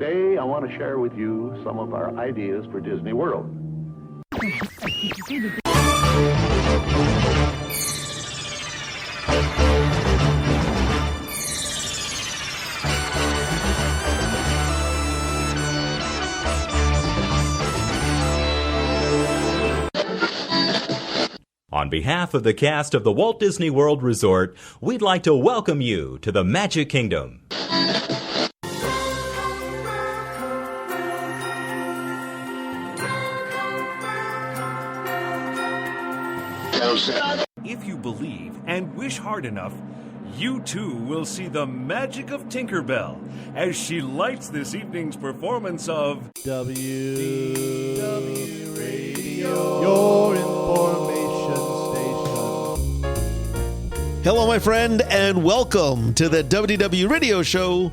today I want to share with you some of our ideas for Disney World. On behalf of the cast of the Walt Disney World Resort, we'd like to welcome you to the Magic Kingdom. If you believe and wish hard enough, you too will see the magic of Tinkerbell as she lights this evening's performance of WDW Radio, your information station. Hello, my friend, and welcome to the WDW Radio Show,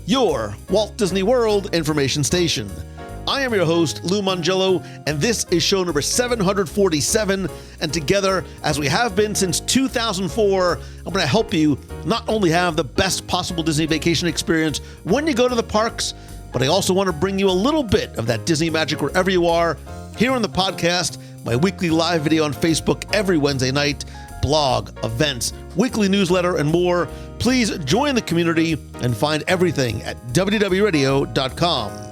your Walt Disney World information station. I am your host, Lou Mangello, and this is show number 747. And together, as we have been since 2004, I'm going to help you not only have the best possible Disney vacation experience when you go to the parks, but I also want to bring you a little bit of that Disney magic wherever you are. Here on the podcast, my weekly live video on Facebook every Wednesday night, blog, events, weekly newsletter, and more. Please join the community and find everything at WDWRadio.com.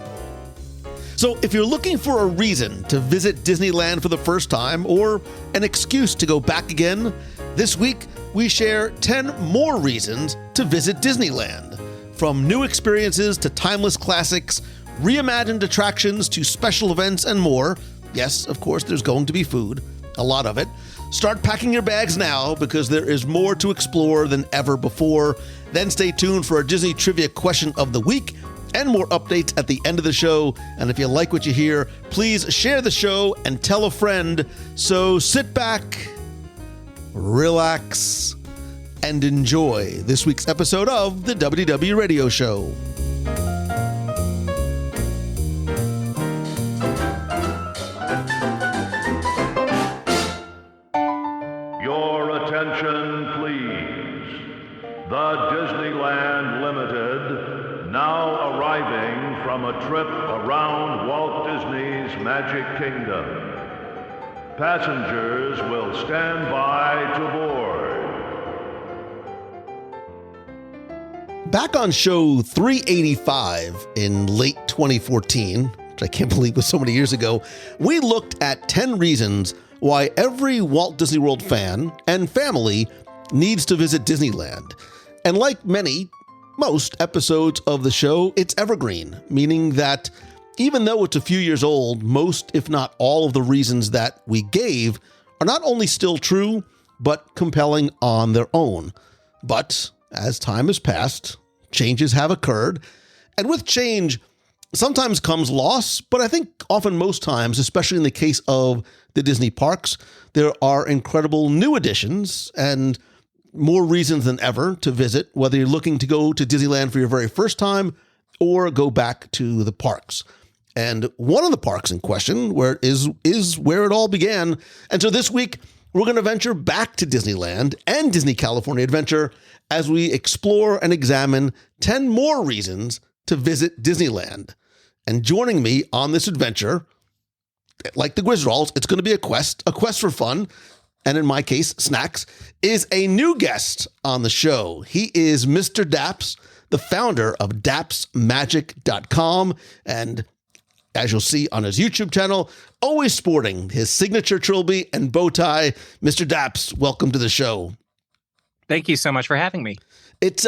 So if you're looking for a reason to visit Disneyland for the first time or an excuse to go back again, this week we share 10 more reasons to visit Disneyland. From new experiences to timeless classics, reimagined attractions to special events and more. Yes, of course, there's going to be food, a lot of it. Start packing your bags now because there is more to explore than ever before. Then stay tuned for a Disney Trivia Question of the Week and more updates at the end of the show. And if you like what you hear, please share the show and tell a friend. So sit back, relax, and enjoy this week's episode of the WDW Radio Show. Your attention, please. The Disneyland Limited, now arriving from a trip around Walt Disney's Magic Kingdom. Passengers will stand by to board. Back on show 385 in late 2014, which I can't believe was so many years ago, we looked at 10 reasons why every Walt Disney World fan and family needs to visit Disneyland. And like most episodes of the show, it's evergreen, meaning that even though it's a few years old, most, if not all, of the reasons that we gave are not only still true, but compelling on their own. But as time has passed, changes have occurred. And with change, sometimes comes loss, but I think often most times, especially in the case of the Disney parks, there are incredible new additions and more reasons than ever to visit, whether you're looking to go to Disneyland for your very first time or go back to the parks. And one of the parks in question is where it all began. And so this week, we're going to venture back to Disneyland and Disney California Adventure as we explore and examine 10 more reasons to visit Disneyland. And joining me on this adventure, like the Griswolds, it's going to be a quest for fun, and in my case, snacks, is a new guest on the show. He is Mr. Daps, the founder of dapsmagic.com, and as you'll see on his YouTube channel, always sporting his signature trilby and bow tie. Mr. Daps, welcome to the show. Thank you so much for having me. It's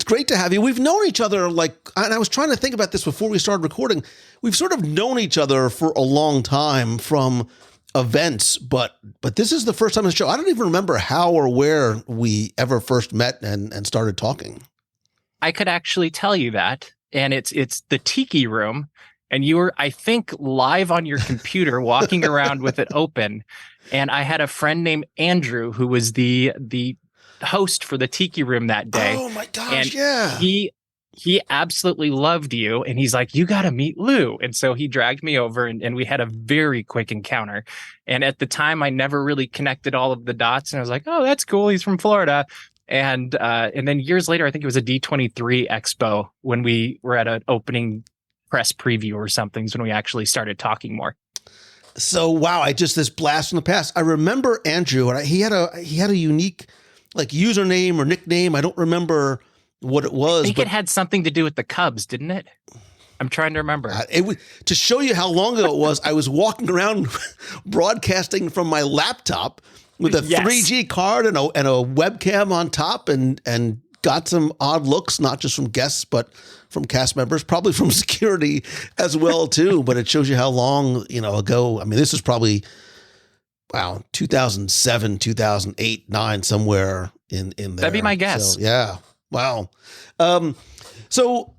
great to have you. We've known each other, and I was trying to think about this before we started recording. We've sort of known each other for a long time from events, but this is the first time on the show. I don't even remember how or where we ever first met and started talking. I could actually tell you that, and it's the Tiki Room, and you were, I think, live on your computer walking around with it open, and I had a friend named Andrew who was the host for the Tiki Room that day. Oh my gosh, and yeah. He absolutely loved you, and he's like, you got to meet Lou. And so he dragged me over, and we had a very quick encounter. And at the time, I never really connected all of the dots, and I was like, oh, that's cool. He's from Florida. And then years later, I think it was a D23 Expo when we were at an opening press preview or something, when we actually started talking more. So, wow, this blast from the past. I remember Andrew, and he had a unique like username or nickname. I don't remember what it was. I think it had something to do with the Cubs, didn't it? I'm trying to remember. It was, to show you how long ago it was, I was walking around broadcasting from my laptop with a 3G card and a webcam on top, and got some odd looks, not just from guests, but from cast members, probably from security as well too. But it shows you how long, ago. I mean, this is probably, 2007, 2008, 9, somewhere in there. That'd be my guess. So, yeah. Wow. So,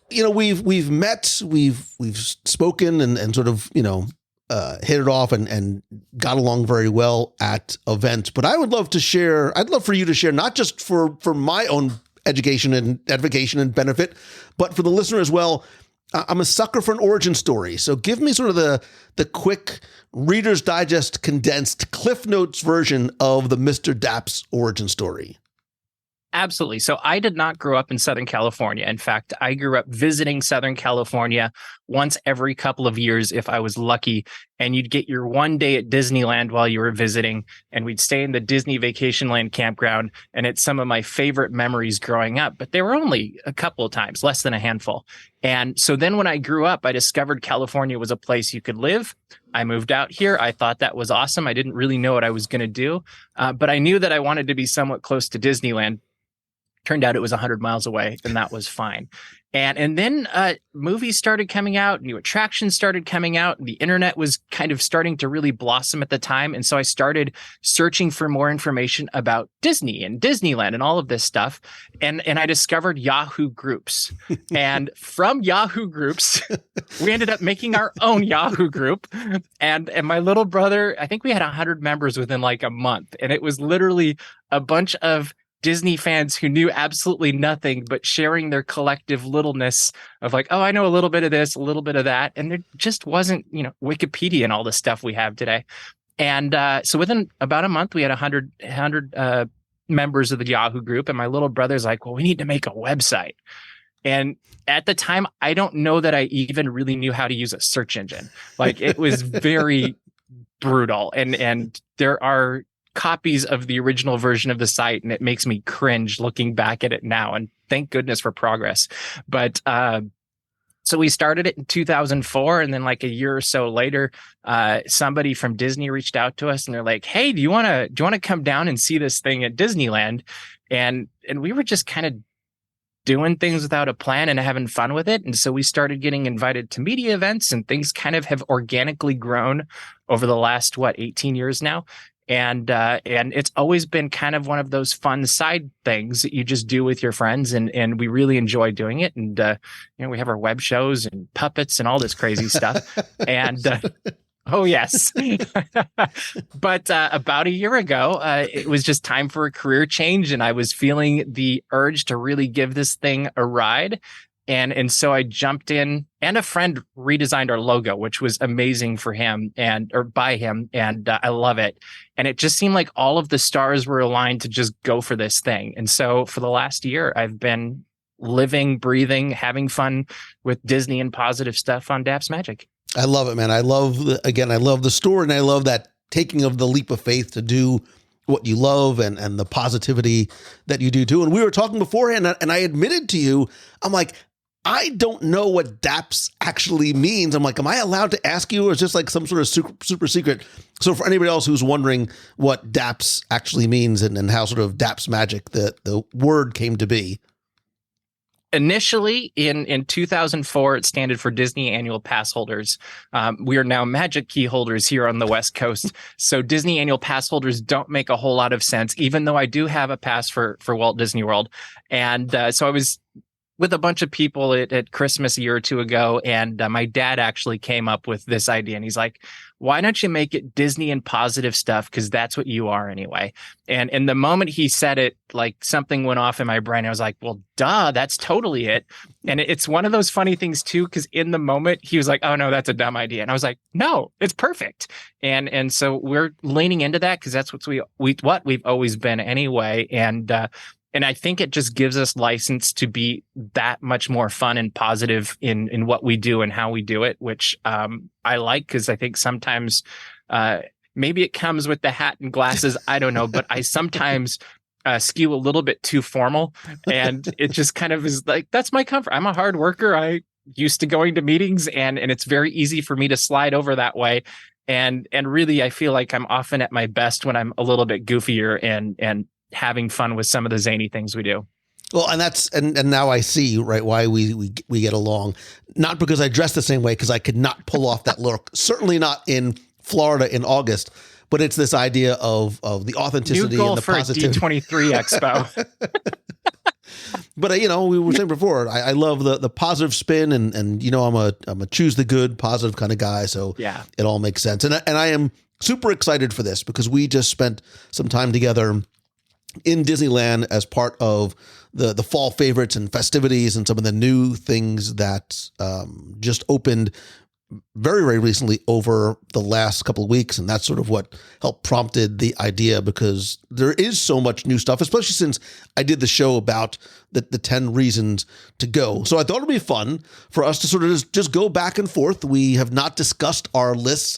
we've met, we've spoken and sort of, hit it off and got along very well at events. But I'd love for you to share, not just for my own education and edification and benefit, but for the listener as well. I'm a sucker for an origin story. So give me sort of the quick Reader's Digest condensed Cliff Notes version of the Mr. Daps origin story. Absolutely. So I did not grow up in Southern California. In fact, I grew up visiting Southern California once every couple of years if I was lucky. And you'd get your one day at Disneyland while you were visiting, and we'd stay in the Disney Vacationland campground. And it's some of my favorite memories growing up, but they were only a couple of times, less than a handful. And so then when I grew up, I discovered California was a place you could live. I moved out here. I thought that was awesome. I didn't really know what I was going to do, but I knew that I wanted to be somewhat close to Disneyland. Turned out it was 100 miles away, and that was fine. And then movies started coming out, new attractions started coming out, and the internet was kind of starting to really blossom at the time. And so I started searching for more information about Disney and Disneyland and all of this stuff. And I discovered Yahoo groups. And from Yahoo groups, we ended up making our own Yahoo group. And my little brother, I think we had 100 members within like a month. And it was literally a bunch of Disney fans who knew absolutely nothing, but sharing their collective littleness of like, oh, I know a little bit of this, a little bit of that. And there just wasn't, Wikipedia and all the stuff we have today. And so within about a month, we had 100 members of the Yahoo group. And my little brother's like, well, we need to make a website. And at the time, I don't know that I even really knew how to use a search engine. Like, it was very brutal. And there are copies of the original version of the site, and it makes me cringe looking back at it now, and thank goodness for progress. But so we started it in 2004, and then like a year or so later, somebody from Disney reached out to us, and they're like, hey, do you want to come down and see this thing at Disneyland? And we were just kind of doing things without a plan and having fun with it. And so we started getting invited to media events, and things kind of have organically grown over the last 18 years now. And it's always been kind of one of those fun side things that you just do with your friends, and we really enjoy doing it. And we have our web shows and puppets and all this crazy stuff. And oh yes, but about a year ago, it was just time for a career change, and I was feeling the urge to really give this thing a ride. And so I jumped in, and a friend redesigned our logo, which was amazing for him or by him. And I love it. And it just seemed like all of the stars were aligned to just go for this thing. And so for the last year, I've been living, breathing, having fun with Disney and positive stuff on Daps Magic. I love it, man. I love the story, and I love that taking of the leap of faith to do what you love and the positivity that you do too. And we were talking beforehand, and I admitted to you, I'm like, I don't know what DAPS actually means. I'm like, am I allowed to ask you, or is this like some sort of super secret? So for anybody else who's wondering what DAPS actually means and how sort of DAPS Magic, the word came to be. Initially, in 2004, it stood for Disney Annual Pass Holders. We are now Magic Key holders here on the West Coast. So Disney Annual Pass holders don't make a whole lot of sense, even though I do have a pass for Walt Disney World. And so I was with a bunch of people at Christmas a year or two ago, and my dad actually came up with this idea, and he's like, why don't you make it Disney and positive stuff? Because that's what you are anyway. And in the moment he said it, like something went off in my brain. I was like, well, duh, that's totally it. And it's one of those funny things too, because in the moment he was like, oh no, that's a dumb idea. And I was like, no, it's perfect. And so we're leaning into that because that's what we've always been anyway. And I think it just gives us license to be that much more fun and positive in what we do and how we do it, which I like, because I think sometimes maybe it comes with the hat and glasses. I don't know, but I sometimes skew a little bit too formal, and it just kind of is like, that's my comfort. I'm a hard worker. I used to going to meetings, and it's very easy for me to slide over that way. And really, I feel like I'm often at my best when I'm a little bit goofier and having fun with some of the zany things we do. Well, and that's and now I see, right, why we get along. Not because I dress the same way, because I could not pull off that look. Certainly not in Florida in August. But it's this idea of the authenticity and the positivity. New goal for a D23 Expo. But we were saying before, I love the positive spin, and I'm a choose the good, positive kind of guy. So yeah, it all makes sense. And I am super excited for this because we just spent some time together in Disneyland as part of the fall favorites and festivities and some of the new things that just opened very, very recently over the last couple of weeks. And that's sort of what helped prompted the idea, because there is so much new stuff, especially since I did the show about the 10 reasons to go. So I thought it'd be fun for us to sort of just go back and forth. We have not discussed our lists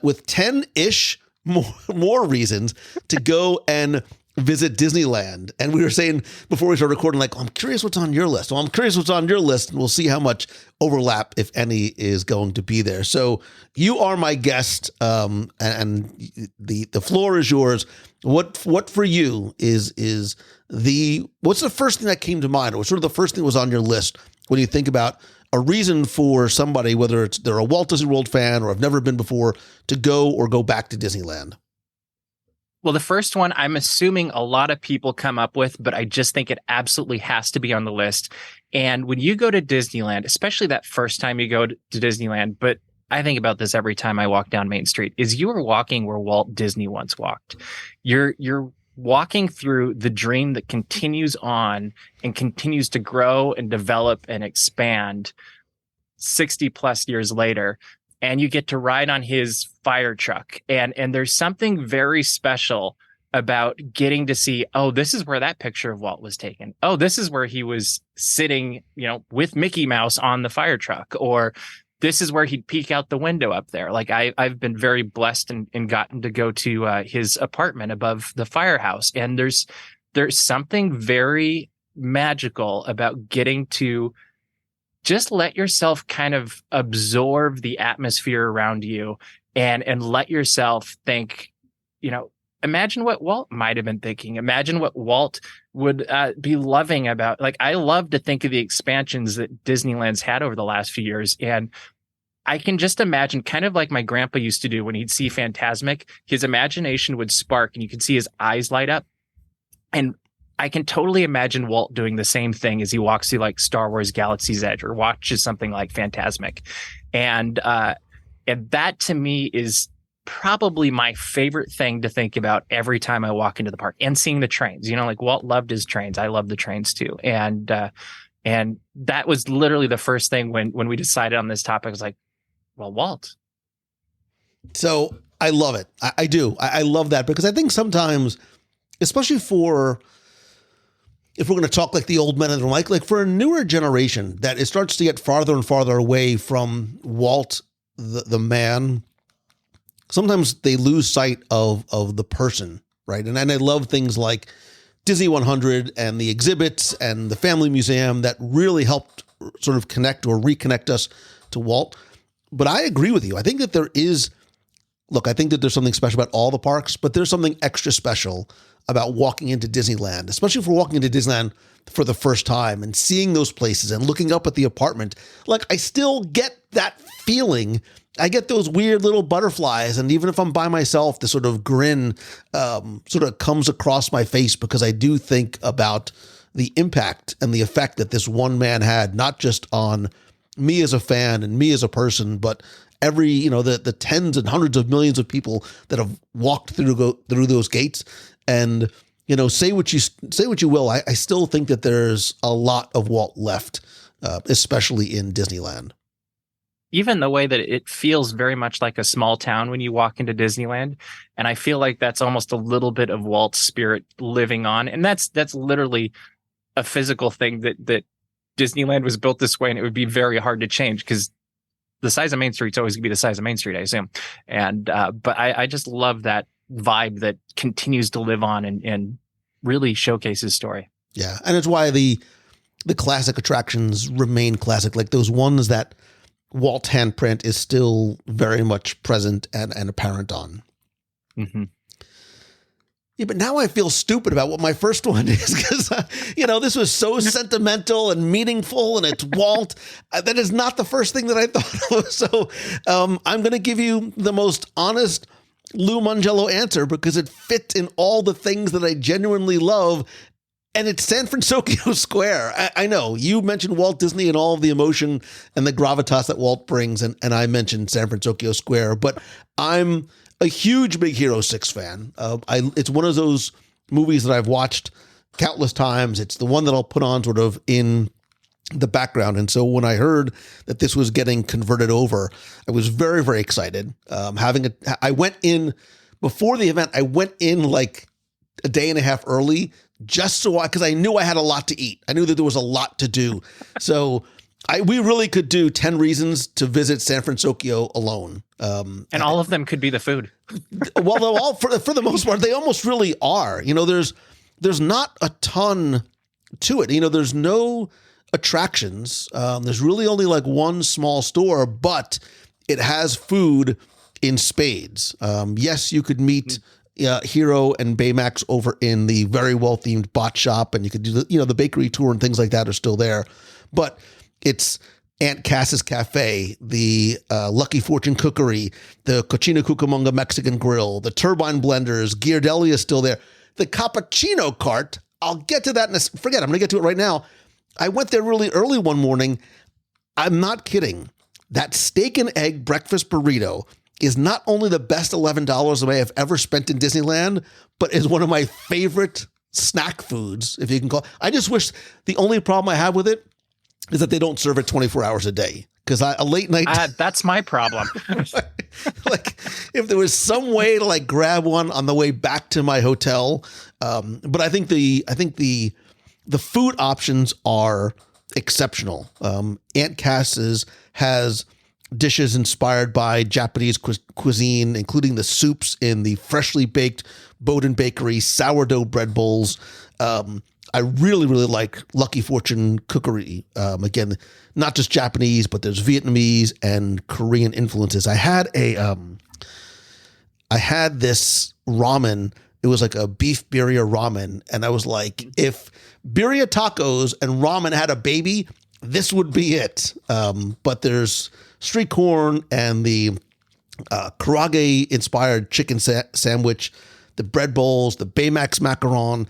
with 10-ish more reasons to go and visit Disneyland. And we were saying before we started recording, like, I'm curious what's on your list. Well, I'm curious what's on your list, and we'll see how much overlap, if any, is going to be there. So you are my guest, and the floor is yours. What for you is what's the first thing that came to mind, or sort of the first thing that was on your list when you think about a reason for somebody, whether they're a Walt Disney World fan or have never been before, to go back to Disneyland? Well, the first one, I'm assuming a lot of people come up with, but I just think it absolutely has to be on the list. And when you go to Disneyland, especially that first time you go to Disneyland, but I think about this every time I walk down Main Street, is you are walking where Walt Disney once walked. You're walking through the dream that continues on and continues to grow and develop and expand 60 plus years later. And you get to ride on his fire truck. And there's something very special about getting to see, oh, this is where that picture of Walt was taken. Oh, this is where he was sitting, with Mickey Mouse on the fire truck. Or this is where he'd peek out the window up there. Like I've been very blessed and gotten to go to his apartment above the firehouse. And there's something very magical about getting to just let yourself kind of absorb the atmosphere around you and let yourself think, imagine what Walt might have been thinking. Imagine what Walt would be loving about. Like, I love to think of the expansions that Disneyland's had over the last few years. And I can just imagine, kind of like my grandpa used to do when he'd see Fantasmic, his imagination would spark and you could see his eyes light up. And I can totally imagine Walt doing the same thing as he walks through like Star Wars Galaxy's Edge or watches something like Fantasmic. And that to me is probably my favorite thing to think about every time I walk into the park, and seeing the trains. Like Walt loved his trains. I love the trains too. And that was literally the first thing when we decided on this topic. I was like, well, Walt. So I love it. I do. I love that, because I think sometimes, especially if we're going to talk like the old men in the room, like for a newer generation, that it starts to get farther and farther away from Walt, the man, sometimes they lose sight of the person, right? And I love things like Disney 100 and the exhibits and the Family Museum that really helped sort of connect or reconnect us to Walt. But I agree with you. I think that there's something special about all the parks, but there's something extra special about walking into Disneyland, especially if we're walking into Disneyland for the first time and seeing those places and looking up at the apartment. Like, I still get that feeling. I get those weird little butterflies. And even if I'm by myself, the sort of grin sort of comes across my face, because I do think about the impact and the effect that this one man had, not just on me as a fan and me as a person, but every, the tens and hundreds of millions of people that have walked through those gates. And, say what you will. I still think that there's a lot of Walt left, especially in Disneyland. Even the way that it feels very much like a small town when you walk into Disneyland. And I feel like that's almost a little bit of Walt's spirit living on. And that's literally a physical thing that Disneyland was built this way, and it would be very hard to change because the size of Main Street's always going to be the size of Main Street, I assume. And but I just love that vibe that continues to live on and really showcase his story. Yeah, and it's why the classic attractions remain classic. Like those ones that Walt's handprint is still very much present and apparent on. Mm-hmm. Yeah, but now I feel stupid about what my first one is because, this was so sentimental and meaningful, and it's Walt. That is not the first thing that I thought of. So I'm going to give you the most honest Lou Mangello answer because it fits in all the things that I genuinely love. And it's San Francisco Square. I know you mentioned Walt Disney and all of the emotion and the gravitas that Walt brings. And I mentioned San Francisco Square, but I'm a huge Big Hero 6 fan. It's one of those movies that I've watched countless times. It's the one that I'll put on sort of in the background. And so when I heard that this was getting converted over, I was very, very excited. I went in before the event. I went in like a day and a half early just because I knew I had a lot to eat. I knew that there was a lot to do. So we really could do 10 reasons to visit San Francisco alone. And all of them could be the food. Well, they're all for the most part, they almost really are. There's not a ton to it. There's no attractions. There's really only like one small store, but it has food in spades. Yes, you could meet Hero and Baymax over in the very well themed bot shop, and you could do the bakery tour and things like that are still there. But it's Aunt Cass's Cafe, the Lucky Fortune Cookery, the Cochina Cucamonga Mexican Grill, the Turbine Blenders, Ghirardelli is still there. The Cappuccino Cart, I'll get to that I'm going to get to it right now. I went there really early one morning. I'm not kidding. That steak and egg breakfast burrito is not only the best $11 I have ever spent in Disneyland, but is one of my favorite snack foods, if you can call it. I just wish the only problem I have with it is that they don't serve it 24 hours a day. Because a late night, that's my problem. Like if there was some way to like grab one on the way back to my hotel, but I think the food options are exceptional. Aunt Cass's has dishes inspired by Japanese cuisine, including the soups in the freshly baked Bowden Bakery sourdough bread bowls. I really, really like Lucky Fortune Cookery. Again, not just Japanese, but there's Vietnamese and Korean influences. I had this ramen. It was like a beef birria ramen. And I was like, if birria tacos and ramen had a baby, this would be it. But there's street corn and the karage inspired chicken sandwich, the bread bowls, the Baymax macaron.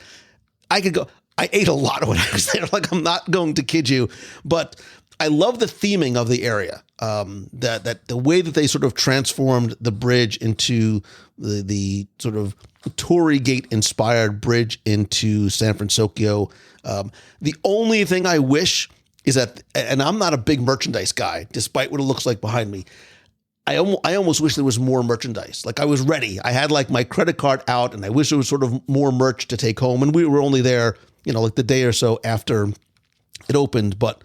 I ate a lot when I was there. Like, I'm not going to kid you, but I love the theming of the area. That the way that they sort of transformed the bridge into the sort of Tory Gate inspired bridge into San Francisco. The only thing I wish is that, and I'm not a big merchandise guy, despite what it looks like behind me. I almost wish there was more merchandise. Like I was ready. I had like my credit card out and I wish there was sort of more merch to take home. And we were only there, like the day or so after it opened. But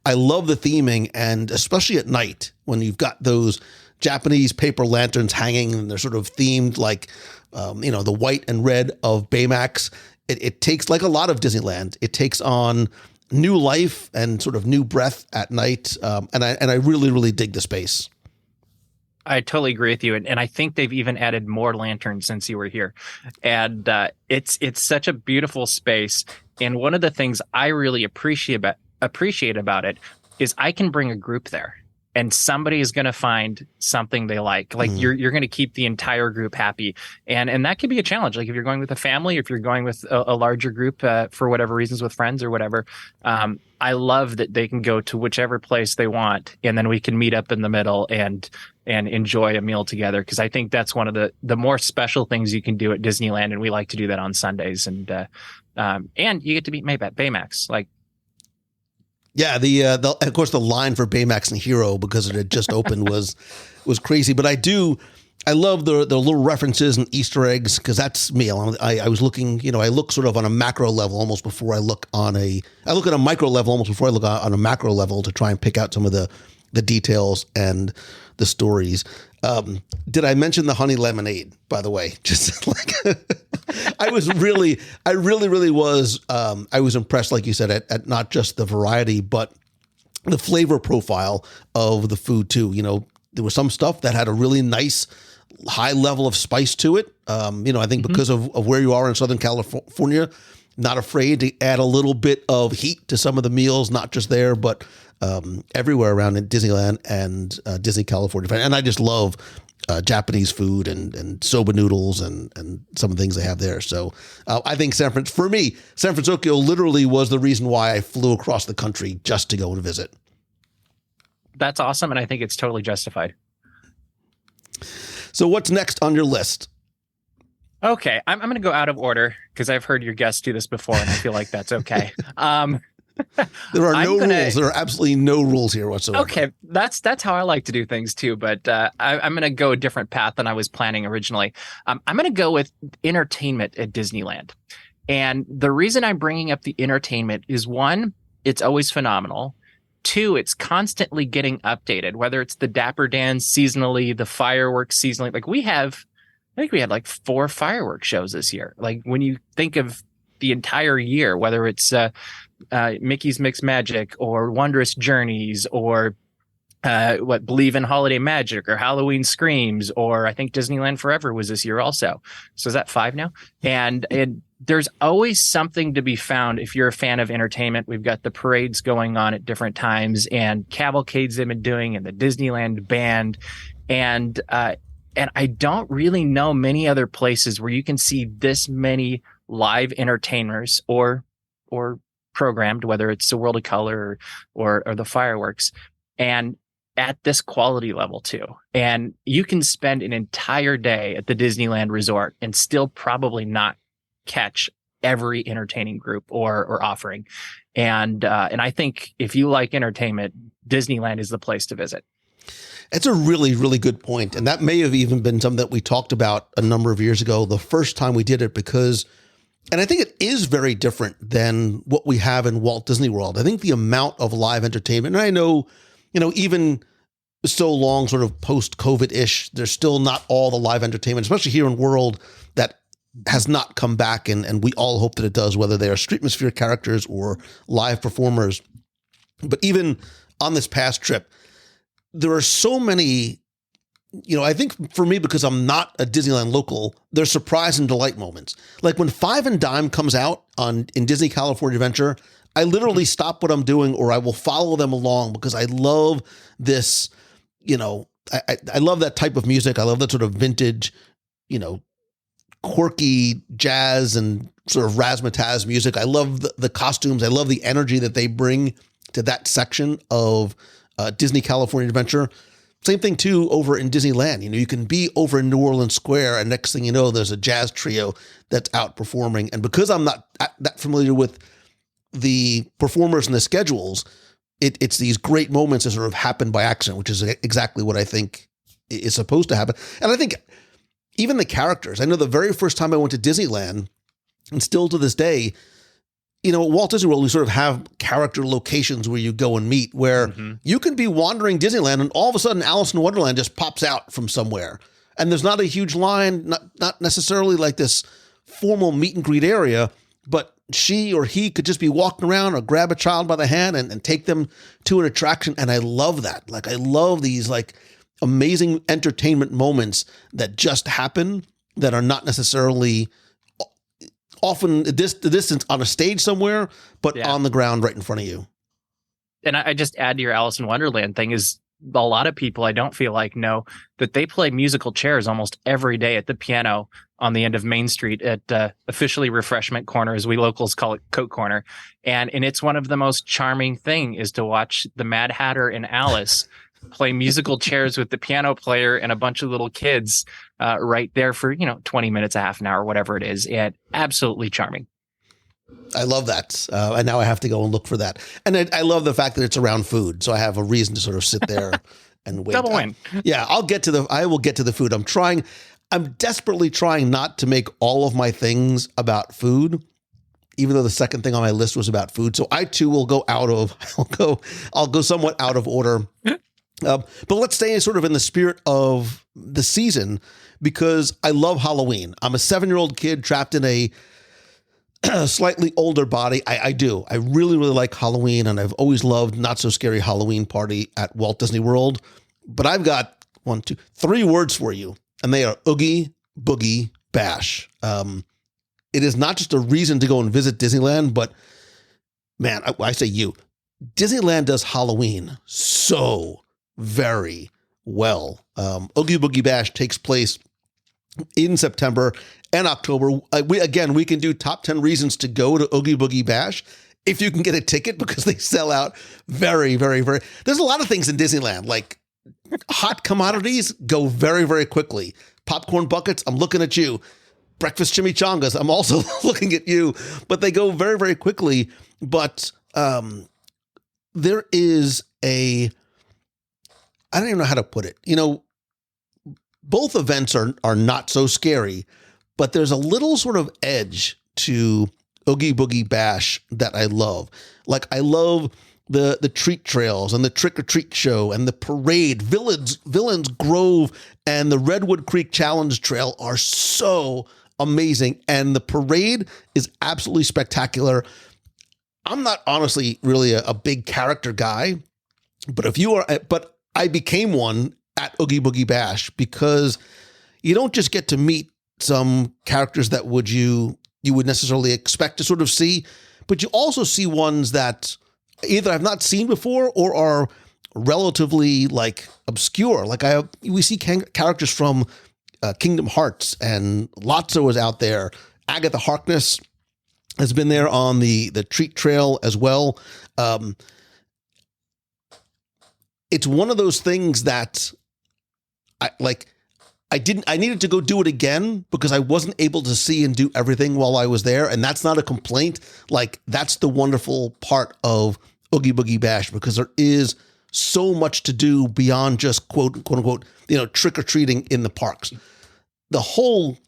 I love the theming, and especially at night when you've got those Japanese paper lanterns hanging and they're sort of themed like, the white and red of Baymax. It takes, like a lot of Disneyland, it takes on new life and sort of new breath at night. And I really, really dig the space. I totally agree with you. And I think they've even added more lanterns since you were here. And it's such a beautiful space. And one of the things I really appreciate about it is I can bring a group there. and somebody is going to find something they like. You're going to keep the entire group happy. And that can be a challenge. Like if you're going with a family, if you're going with a larger group for whatever reasons with friends or whatever, I love that they can go to whichever place they want, and then we can meet up in the middle and enjoy a meal together. Because I think that's one of the more special things you can do at Disneyland, and we like to do that on Sundays. And you get to meet Baymax. Yeah, the of course the line for Baymax and Hero, because it had just opened, was crazy. But I love the little references and Easter eggs, because that's me. I was looking, I look sort of on a macro level almost before I look at a micro level almost before I look on a macro level to try and pick out some of the details and the stories. Did I mention the honey lemonade, by the way? Just like I really was. I was impressed, like you said, at not just the variety, but the flavor profile of the food too. There was some stuff that had a really nice high level of spice to it. I think because of where you are in Southern California, not afraid to add a little bit of heat to some of the meals, not just there, but everywhere around in Disneyland and Disney California. And I just love Japanese food and soba noodles and some of the things they have there. So I think San Francisco literally was the reason why I flew across the country just to go and visit. That's awesome. And I think it's totally justified. So what's next on your list? Okay. I'm going to go out of order because I've heard your guests do this before and I feel like that's okay. There are no rules. There are absolutely no rules here whatsoever. Okay. That's how I like to do things too. But I'm going to go a different path than I was planning originally. I'm going to go with entertainment at Disneyland. And the reason I'm bringing up the entertainment is, one, it's always phenomenal. Two, it's constantly getting updated, whether it's the Dapper Dans seasonally, the fireworks seasonally. I think we had like 4 fireworks shows this year. Like when you think of the entire year, whether it's Mickey's Mixed Magic or Wondrous Journeys or Believe in Holiday Magic or Halloween Screams, or I think Disneyland Forever was this year also. So is that 5 now? And there's always something to be found if you're a fan of entertainment. We've got the parades going on at different times and cavalcades they've been doing and the Disneyland band. And I don't really know many other places where you can see this many live entertainers or programmed, whether it's the World of Color or the fireworks, and at this quality level too. And you can spend an entire day at the Disneyland Resort and still probably not catch every entertaining group or offering. And I think if you like entertainment, Disneyland is the place to visit. It's a really, really good point. And that may have even been something that we talked about a number of years ago, the first time we did it, because, and I think it is very different than what we have in Walt Disney World. I think the amount of live entertainment, and I know, even so long sort of post-COVID-ish, there's still not all the live entertainment, especially here in World, that has not come back. And we all hope that it does, whether they are Streetmosphere characters or live performers. But even on this past trip, there are so many, I think for me, because I'm not a Disneyland local, there's surprise and delight moments. Like when Five and Dime comes out in Disney California Adventure, I literally stop what I'm doing or I will follow them along because I love this, I love that type of music. I love that sort of vintage, quirky jazz and sort of razzmatazz music. I love the costumes. I love the energy that they bring to that section of Disney California Adventure. Same thing too over in Disneyland. You can be over in New Orleans Square and next thing you know, there's a jazz trio that's out performing. And because I'm not that familiar with the performers and the schedules, it's these great moments that sort of happen by accident, which is exactly what I think is supposed to happen. And I think even the characters, I know the very first time I went to Disneyland, and still to this day, at Walt Disney World, we sort of have character locations where you go and meet, where you can be wandering Disneyland and all of a sudden Alice in Wonderland just pops out from somewhere. And there's not a huge line, not necessarily like this formal meet and greet area, but she or he could just be walking around or grab a child by the hand and take them to an attraction. And I love that. Like, I love these like amazing entertainment moments that just happen that are not necessarily often the distance on a stage somewhere, but on the ground right in front of you. And I just add to your Alice in Wonderland thing is a lot of people I don't feel like know that they play musical chairs almost every day at the piano on the end of Main Street at officially Refreshment Corner, as we locals call it, Coke Corner. And it's one of the most charming thing is to watch the Mad Hatter and Alice play musical chairs with the piano player and a bunch of little kids right there for, 20 minutes, a half an hour, whatever it is. And absolutely charming. I love that. And now I have to go and look for that. And I love the fact that it's around food. So I have a reason to sort of sit there and wait. Double win. Yeah, I will get to the food. I'm desperately trying not to make all of my things about food, even though the second thing on my list was about food. So I too will I'll go somewhat out of order. But let's stay sort of in the spirit of the season, because I love Halloween. I'm a 7-year-old kid trapped in a slightly older body. I do. I really, really like Halloween, and I've always loved Not So Scary Halloween Party at Walt Disney World. But I've got 3 words for you, and they are Oogie Boogie Bash. It is not just a reason to go and visit Disneyland, but man, I say Disneyland does Halloween so very well. Oogie Boogie Bash takes place in September and October. We can do top 10 reasons to go to Oogie Boogie Bash if you can get a ticket, because they sell out very, very, very. There's a lot of things in Disneyland, like hot commodities go very, very quickly. Popcorn buckets, I'm looking at you. Breakfast chimichangas, I'm also looking at you, but they go very, very quickly. But there is I don't even know how to put it. Both events are not so scary, but there's a little sort of edge to Oogie Boogie Bash that I love. Like, I love the treat trails and the trick or treat show and the parade. Villains Grove and the Redwood Creek Challenge Trail are so amazing, and the parade is absolutely spectacular. I'm not honestly really a big character guy, but I became one at Oogie Boogie Bash, because you don't just get to meet some characters that you would necessarily expect to sort of see, but you also see ones that either I've not seen before or are relatively like obscure. Like we see characters from Kingdom Hearts, and Lotso is out there. Agatha Harkness has been there on the treat trail as well. It's one of those things that I needed to go do it again because I wasn't able to see and do everything while I was there. And that's not a complaint. Like, that's the wonderful part of Oogie Boogie Bash, because there is so much to do beyond just quote unquote, trick or treating in the parks. The whole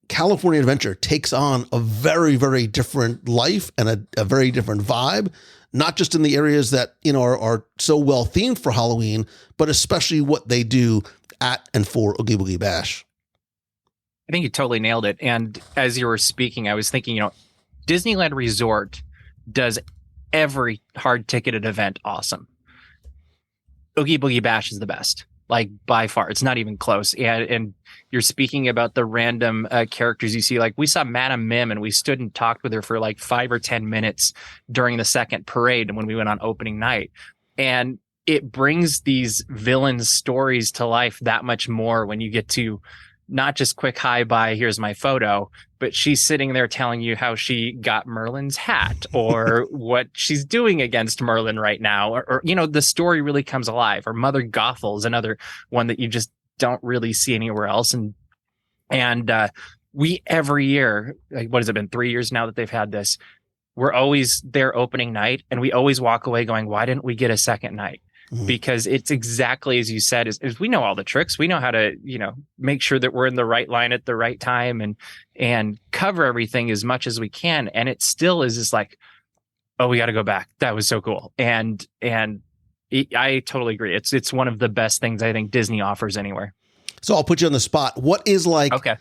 California Adventure takes on a very, very different life and a very different vibe, not just in the areas that, are so well themed for Halloween, but especially what they do at and for Oogie Boogie Bash. I think you totally nailed it. And as you were speaking, I was thinking, Disneyland Resort does every hard ticketed event awesome. Oogie Boogie Bash is the best, by far. It's not even close. And you're speaking about the random characters you see. Like, we saw Madame Mim, and we stood and talked with her for 5 or 10 minutes during the second parade when we went on opening night. And it brings these villains' stories to life that much more when you get to not just quick hi, bye, here's my photo, but she's sitting there telling you how she got Merlin's hat or what she's doing against Merlin right now. Or the story really comes alive. Or Mother Gothel is another one that you just don't really see anywhere else. And we every year, what has it been, 3 years now that they've had this, we're always there opening night, and we always walk away going, why didn't we get a second night? Because it's exactly as you said, is we know all the tricks. We know how to, make sure that we're in the right line at the right time and cover everything as much as we can. And it still is just oh, we got to go back. That was so cool. And I totally agree. It's one of the best things I think Disney offers anywhere. So I'll put you on the spot. What is okay.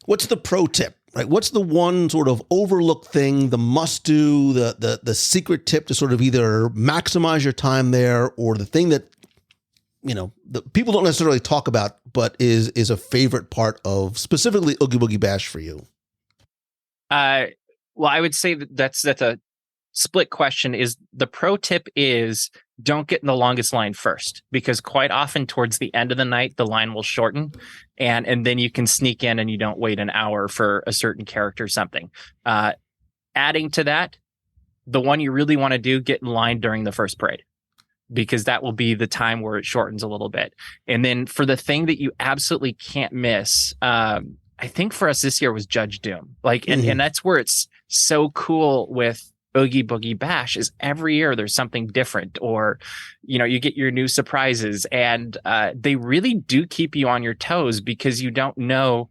What's the pro tip, right? What's the one sort of overlooked thing, the must do, the secret tip to sort of either maximize your time there, or the thing that, the people don't necessarily talk about, but is a favorite part of specifically Oogie Boogie Bash for you? Well, I would say that's a split question. Is the pro tip is don't get in the longest line first, because quite often towards the end of the night, the line will shorten, and then you can sneak in and you don't wait an hour for a certain character or something. Adding to that, the one you really want to do, get in line during the first parade, because that will be the time where it shortens a little bit. And then for the thing that you absolutely can't miss, I think for us this year was Judge Doom. And that's where it's so cool with Oogie Boogie Bash, is every year there's something different, or, you get your new surprises, and they really do keep you on your toes, because you don't know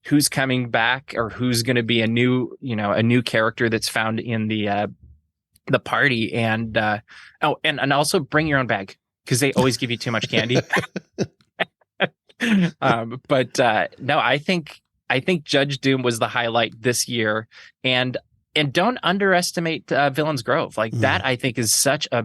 who's coming back or who's going to be a new character that's found in the party. And and also bring your own bag, because they always give you too much candy. No, I think Judge Doom was the highlight this year, and don't underestimate Villains Grove. That I think is such a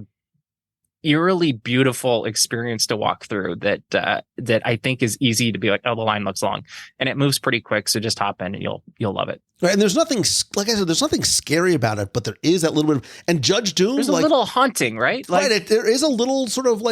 eerily beautiful experience to walk through, that I think is easy to be like, oh, the line looks long, and it moves pretty quick, so just hop in and you'll love it. Right, and there's nothing, like I said, there's nothing scary about it, but there is that little bit and Judge Doom, there's a little haunting, right? There is a little sort of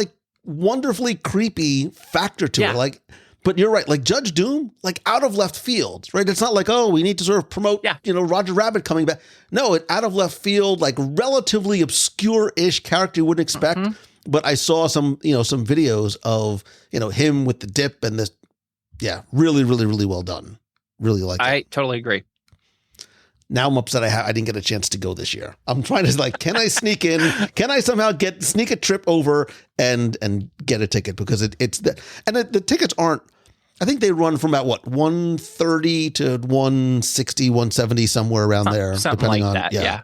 wonderfully creepy factor to it. But you're right, Judge Doom, out of left field, right? It's not like, oh, we need to sort of promote, Roger Rabbit coming back. No, it out of left field, relatively obscure-ish character you wouldn't expect. Mm-hmm. But I saw some videos of, him with the dip and this. Yeah, really, really, really well done. Really like it. I totally agree. Now I'm upset I didn't get a chance to go this year. I'm trying to can I sneak in? Can I somehow sneak a trip over and get a ticket? Because it's the tickets aren't. I think they run from about $130 to $160, $170, somewhere around there, something depending like on that. Yeah.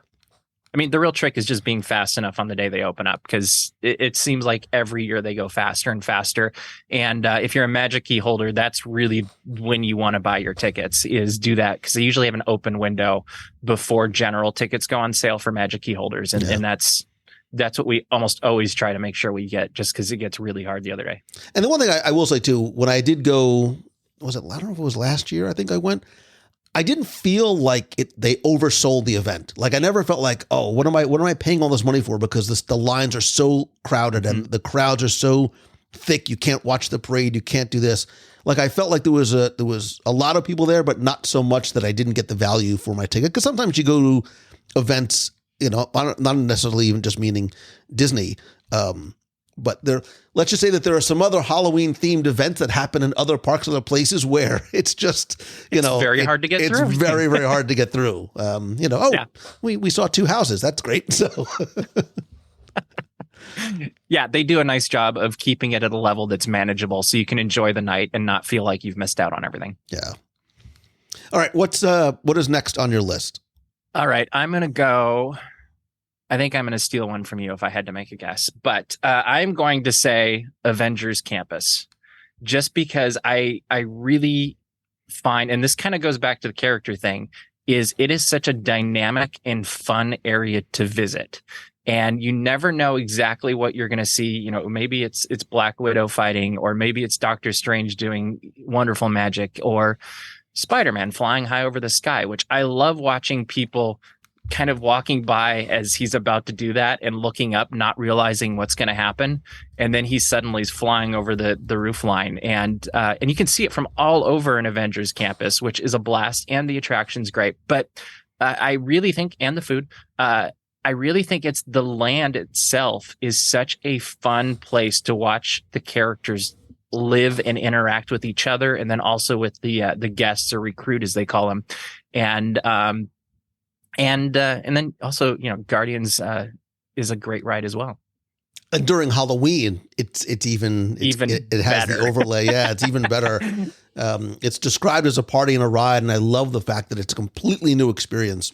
I mean, the real trick is just being fast enough on the day they open up, because it seems like every year they go faster and faster. And if you're a Magic Key holder, that's really when you want to buy your tickets, is do that, because they usually have an open window before general tickets go on sale for Magic Key holders, and that's what we almost always try to make sure we get, just because it gets really hard the other day. And the one thing I will say too, when I did go, I don't know if it was last year, I think I went, I didn't feel like they oversold the event. I never felt like, oh, what am I paying all this money for? Because the lines are so crowded and the crowds are so thick, you can't watch the parade, you can't do this. I felt like there was a lot of people there, but not so much that I didn't get the value for my ticket. Because sometimes you go to events, not necessarily even just meaning Disney, but let's just say that there are some other Halloween themed events that happen in other parks, other places, where it's just, very hard to get through. It's very, very hard to get through. We saw two houses. That's great. So yeah, they do a nice job of keeping it at a level that's manageable, so you can enjoy the night and not feel like you've missed out on everything. Yeah. All right. What is next on your list? All right. I think I'm going to steal one from you if I had to make a guess, but I'm going to say Avengers Campus, just because I really find, and this kind of goes back to the character thing, is it is such a dynamic and fun area to visit. And you never know exactly what you're going to see. Maybe it's Black Widow fighting, or maybe it's Doctor Strange doing wonderful magic, or Spider-Man flying high over the sky, which I love watching people kind of walking by as he's about to do that and looking up, not realizing what's going to happen. And then he suddenly is flying over the roof line. And you can see it from all over an Avengers Campus, which is a blast. And the attraction's great. But I really think, and the food, I really think it's the land itself is such a fun place to watch the characters live and interact with each other. And then also with the guests, or recruit as they call them. And then also, Guardians is a great ride as well. And during Halloween, it has better. the overlay. Yeah, it's even better. It's described as a party and a ride, and I love the fact that it's a completely new experience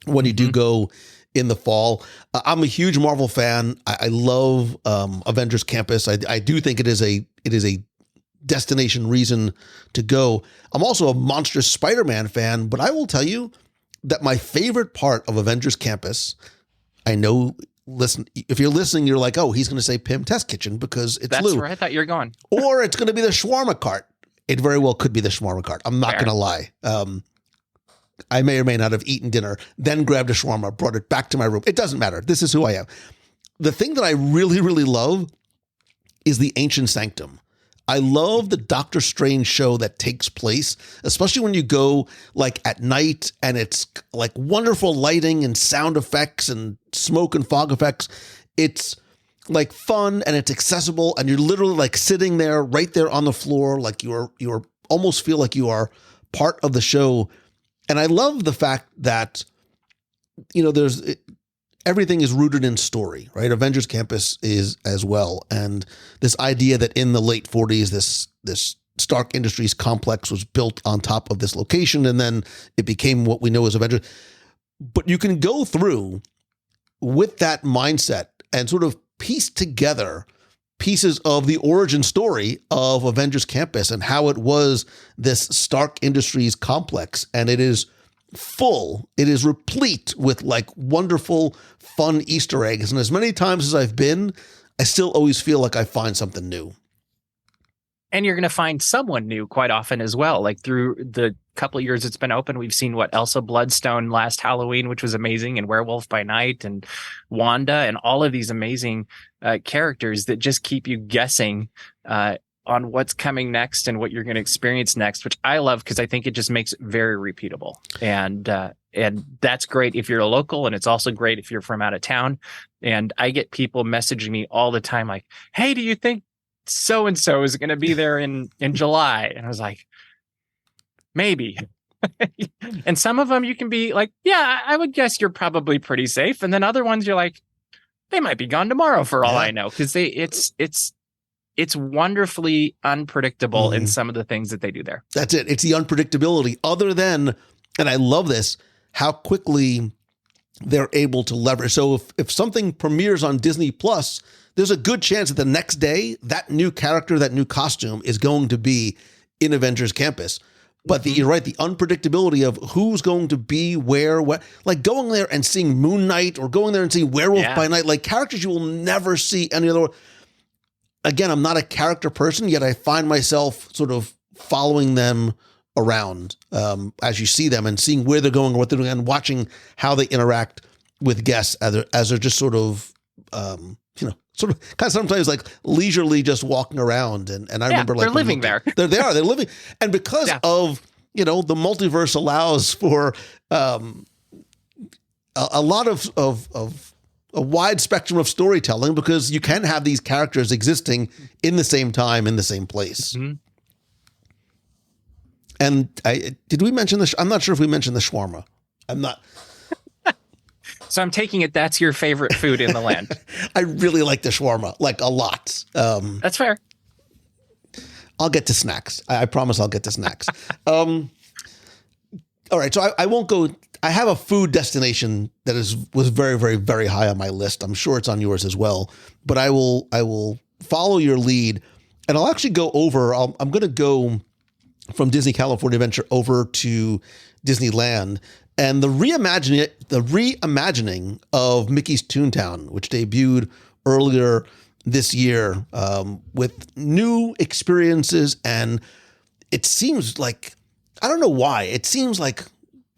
when you do go in the fall. I'm a huge Marvel fan. I love Avengers Campus. I do think it is a destination reason to go. I'm also a monstrous Spider-Man fan, but I will tell you that my favorite part of Avengers Campus, I know, if you're listening, you're like, oh, he's going to say Pym Test Kitchen because it's That's Lou. where I thought you were going. Or it's going to be the shawarma cart. It very well could be the shawarma cart. I'm not going to lie. I may or may not have eaten dinner, then grabbed a shawarma, brought it back to my room. It doesn't matter. This is who I am. the thing that I really, really love is the Ancient Sanctum. I love the Doctor Strange show that takes place, especially when you go like at night and it's like wonderful lighting and sound effects and smoke and fog effects. It's like fun and it's accessible and you're literally like sitting there right there on the floor. Like you're almost feel like you are part of the show. And I love the fact that, everything is rooted in story, right? Avengers Campus is as well. And this idea that in the late 40s, this Stark Industries complex was built on top of this location, and then it became what we know as Avengers. But you can go through with that mindset and sort of piece together pieces of the origin story of Avengers Campus and how it was this Stark Industries complex. And it is full. It is replete with like wonderful, fun Easter eggs. And as many times as I've been, I still always feel like I find something new. And you're going to find someone new quite often as well. Like through the couple of years it's been open, we've seen Elsa Bloodstone last Halloween, which was amazing, and Werewolf by Night and Wanda and all of these amazing characters that just keep you guessing on what's coming next and what you're going to experience next, which I love because I think it just makes it very repeatable. And that's great if you're a local, and it's also great if you're from out of town. And I get people messaging me all the time like, hey, do you think so-and-so is going to be there in July? And I was like, maybe. And some of them you can be like, yeah, I would guess you're probably pretty safe. And then other ones you're like, they might be gone tomorrow for all I know. Because it's wonderfully unpredictable in some of the things that they do there. That's it. It's the unpredictability other than, and I love this, how quickly they're able to leverage. So if something premieres on Disney Plus, there's a good chance that the next day, that new character, that new costume is going to be in Avengers Campus. But you're right, the unpredictability of who's going to be where, what, like going there and seeing Moon Knight or going there and seeing Werewolf by Night, like characters you will never see any other. Again, I'm not a character person, yet I find myself sort of following them around as you see them and seeing where they're going or what they're doing and watching how they interact with guests as they're just sort of, sort of kind of sometimes like leisurely just walking around. And I remember like they're living there. They're living. And because of, the multiverse allows for a lot of a wide spectrum of storytelling because you can have these characters existing in the same time, in the same place. Mm-hmm. And did we mention this? I'm not sure if we mentioned the shawarma. I'm not. So I'm taking it that's your favorite food in the land. I really like the shawarma, like a lot. That's fair. I'll get to snacks. I promise I'll get to snacks. All right. So I won't go. I have a food destination that was very, very, very high on my list. I'm sure it's on yours as well, but I will follow your lead and I'll actually go over. I'm going to go from Disney California Adventure over to Disneyland and the reimagining of Mickey's Toontown, which debuted earlier this year with new experiences. And it seems like, I don't know why, it seems like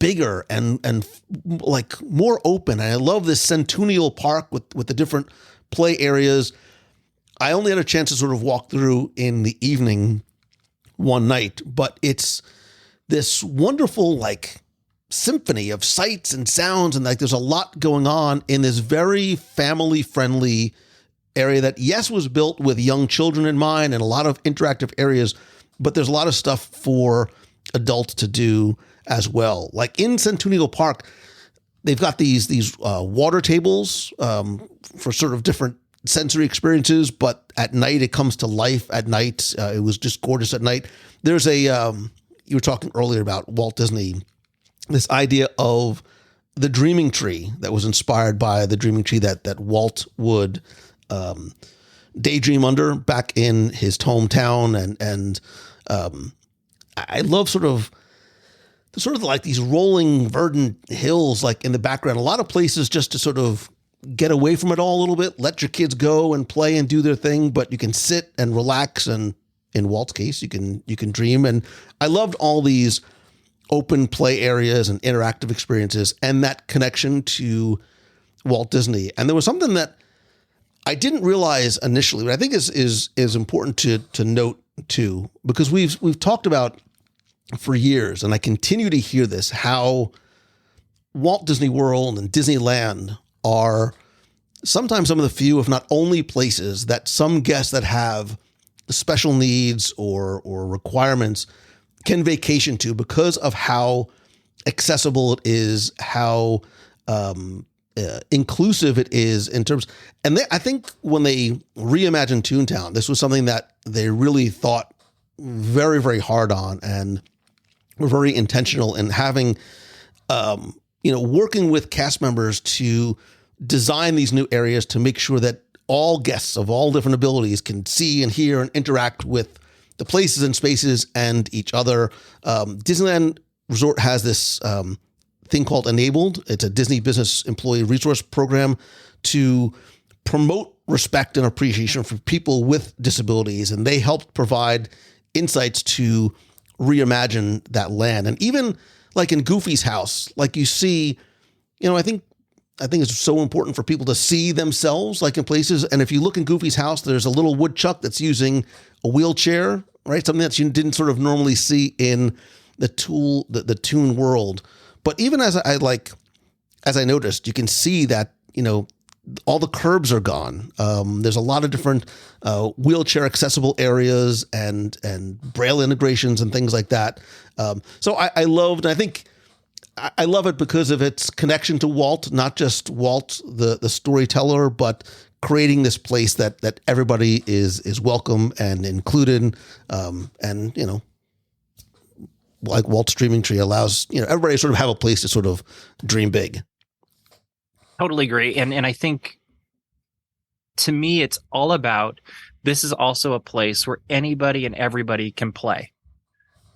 bigger and like more open. And I love this Centennial Park with the different play areas. I only had a chance to sort of walk through in the evening one night, but it's this wonderful like symphony of sights and sounds. And like there's a lot going on in this very family friendly area that was built with young children in mind and a lot of interactive areas, but there's a lot of stuff for adults to do as well. Like in Centennial Park, they've got these water tables for sort of different sensory experiences, but at night it comes to life at night. It was just gorgeous at night. There's you were talking earlier about Walt Disney, this idea of the dreaming tree that was inspired by the dreaming tree that Walt would daydream under back in his hometown. And I love sort of like these rolling verdant hills, like in the background, a lot of places just to sort of get away from it all a little bit, let your kids go and play and do their thing, but you can sit and relax. And in Walt's case, you can dream. And I loved all these open play areas and interactive experiences and that connection to Walt Disney. And there was something that I didn't realize initially, but I think is important to note too, because we've talked about for years, and I continue to hear this, how Walt Disney World and Disneyland are sometimes some of the few, if not only, places that some guests that have special needs or requirements can vacation to because of how accessible it is, how inclusive it is in terms. And I think when they reimagined Toontown, this was something that they really thought very, very hard on and were very intentional in having, working with cast members to design these new areas to make sure that all guests of all different abilities can see and hear and interact with the places and spaces and each other. Disneyland Resort has this thing called Enabled. It's a Disney Business Employee Resource Program to promote respect and appreciation for people with disabilities. And they helped provide insights to reimagine that land. And even like in Goofy's house, like you see, I think it's so important for people to see themselves like in places. And if you look in Goofy's house, there's a little woodchuck that's using a wheelchair, right? Something that you didn't sort of normally see in the Toon world. But even as I noticed, you can see that, all the curbs are gone. There's a lot of different wheelchair accessible areas and Braille integrations and things like that. So I loved, and I think I love it because of its connection to Walt, not just Walt, the storyteller, but creating this place that everybody is welcome and included. And, like Walt's Dreaming Tree allows, everybody to sort of have a place to sort of dream big. Totally agree. And I think, to me, it's all about, this is also a place where anybody and everybody can play,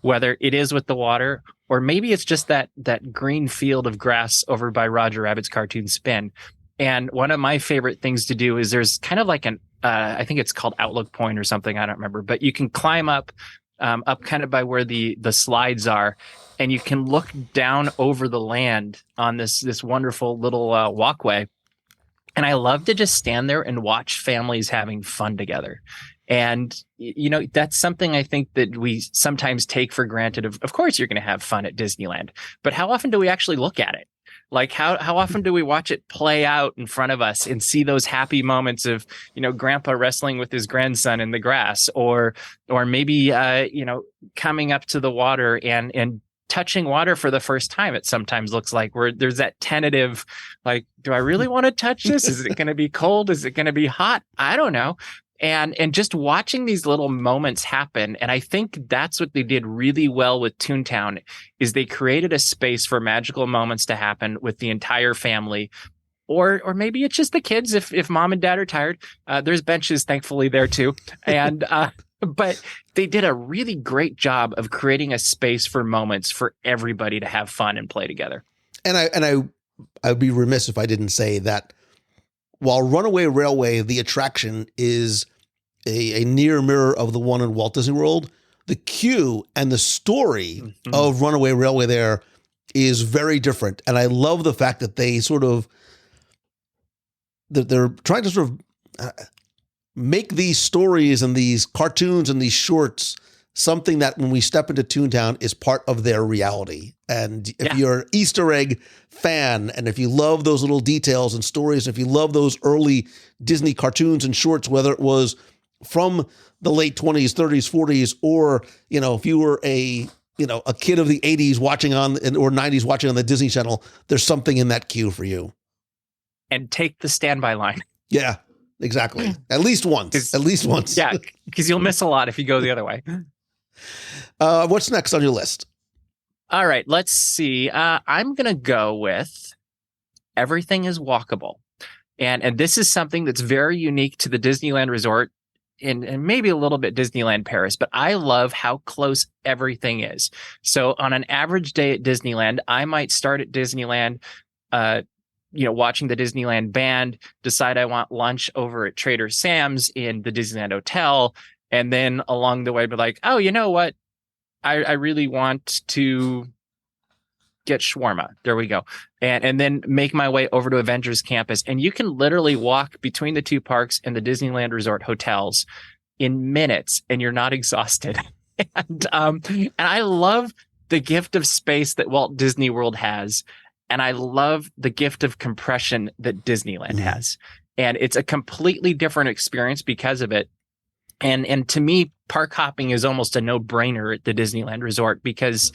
whether it is with the water, or maybe it's just that green field of grass over by Roger Rabbit's Cartoon Spin. And one of my favorite things to do is there's kind of like I think it's called Outlook Point or something, I don't remember, but you can climb up kind of by where the slides are, and you can look down over the land on this wonderful little walkway. And I love to just stand there and watch families having fun together. And, that's something I think that we sometimes take for granted. Of course, you're going to have fun at Disneyland, but how often do we actually look at it? Like how often do we watch it play out in front of us and see those happy moments of, grandpa wrestling with his grandson in the grass, or maybe, coming up to the water and touching water for the first time. It sometimes looks like where there's that tentative, like, do I really want to touch this? Is it going to be cold? Is it going to be hot? I don't know. And just watching these little moments happen. And I think that's what they did really well with Toontown, is they created a space for magical moments to happen with the entire family. Or maybe it's just the kids if mom and dad are tired. There's benches, thankfully, there too. And but they did a really great job of creating a space for moments for everybody to have fun and play together. And I'd be remiss if I didn't say that while Runaway Railway, the attraction, is a near mirror of the one in Walt Disney World, the queue and the story of Runaway Railway there is very different. And I love the fact that they they're trying to sort of make these stories and these cartoons and these shorts something that when we step into Toontown is part of their reality. And if you're an Easter egg fan, and if you love those little details and stories, if you love those early Disney cartoons and shorts, whether it was from the late 20s, 30s, 40s, or, if you were a kid of the 80s watching or 90s watching on the Disney Channel, there's something in that queue for you. And take the standby line. Yeah, exactly. At least once. At least once. Yeah, because you'll miss a lot if you go the other way. What's next on your list? All right, let's see. I'm going to go with Everything is Walkable. And this is something that's very unique to the Disneyland Resort and maybe a little bit Disneyland Paris, but I love how close everything is. So on an average day at Disneyland, I might start at Disneyland, watching the Disneyland band, decide I want lunch over at Trader Sam's in the Disneyland Hotel, and then along the way be like, oh, you know what? I really want to get shawarma. There we go. And then make my way over to Avengers Campus. And you can literally walk between the two parks and the Disneyland Resort hotels in minutes, and you're not exhausted. And I love the gift of space that Walt Disney World has. And I love the gift of compression that Disneyland has. And it's a completely different experience because of it. And to me, park hopping is almost a no-brainer at the Disneyland Resort, because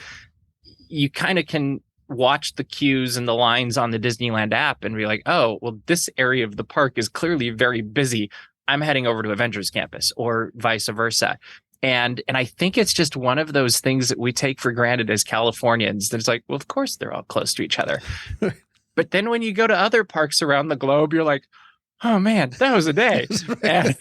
you kind of can watch the queues and the lines on the Disneyland app and be like, oh, well, this area of the park is clearly very busy. I'm heading over to Avengers Campus, or vice versa. And I think it's just one of those things that we take for granted as Californians. That it's like, well, of course they're all close to each other. But then when you go to other parks around the globe, you're like, oh man, that was a day. And,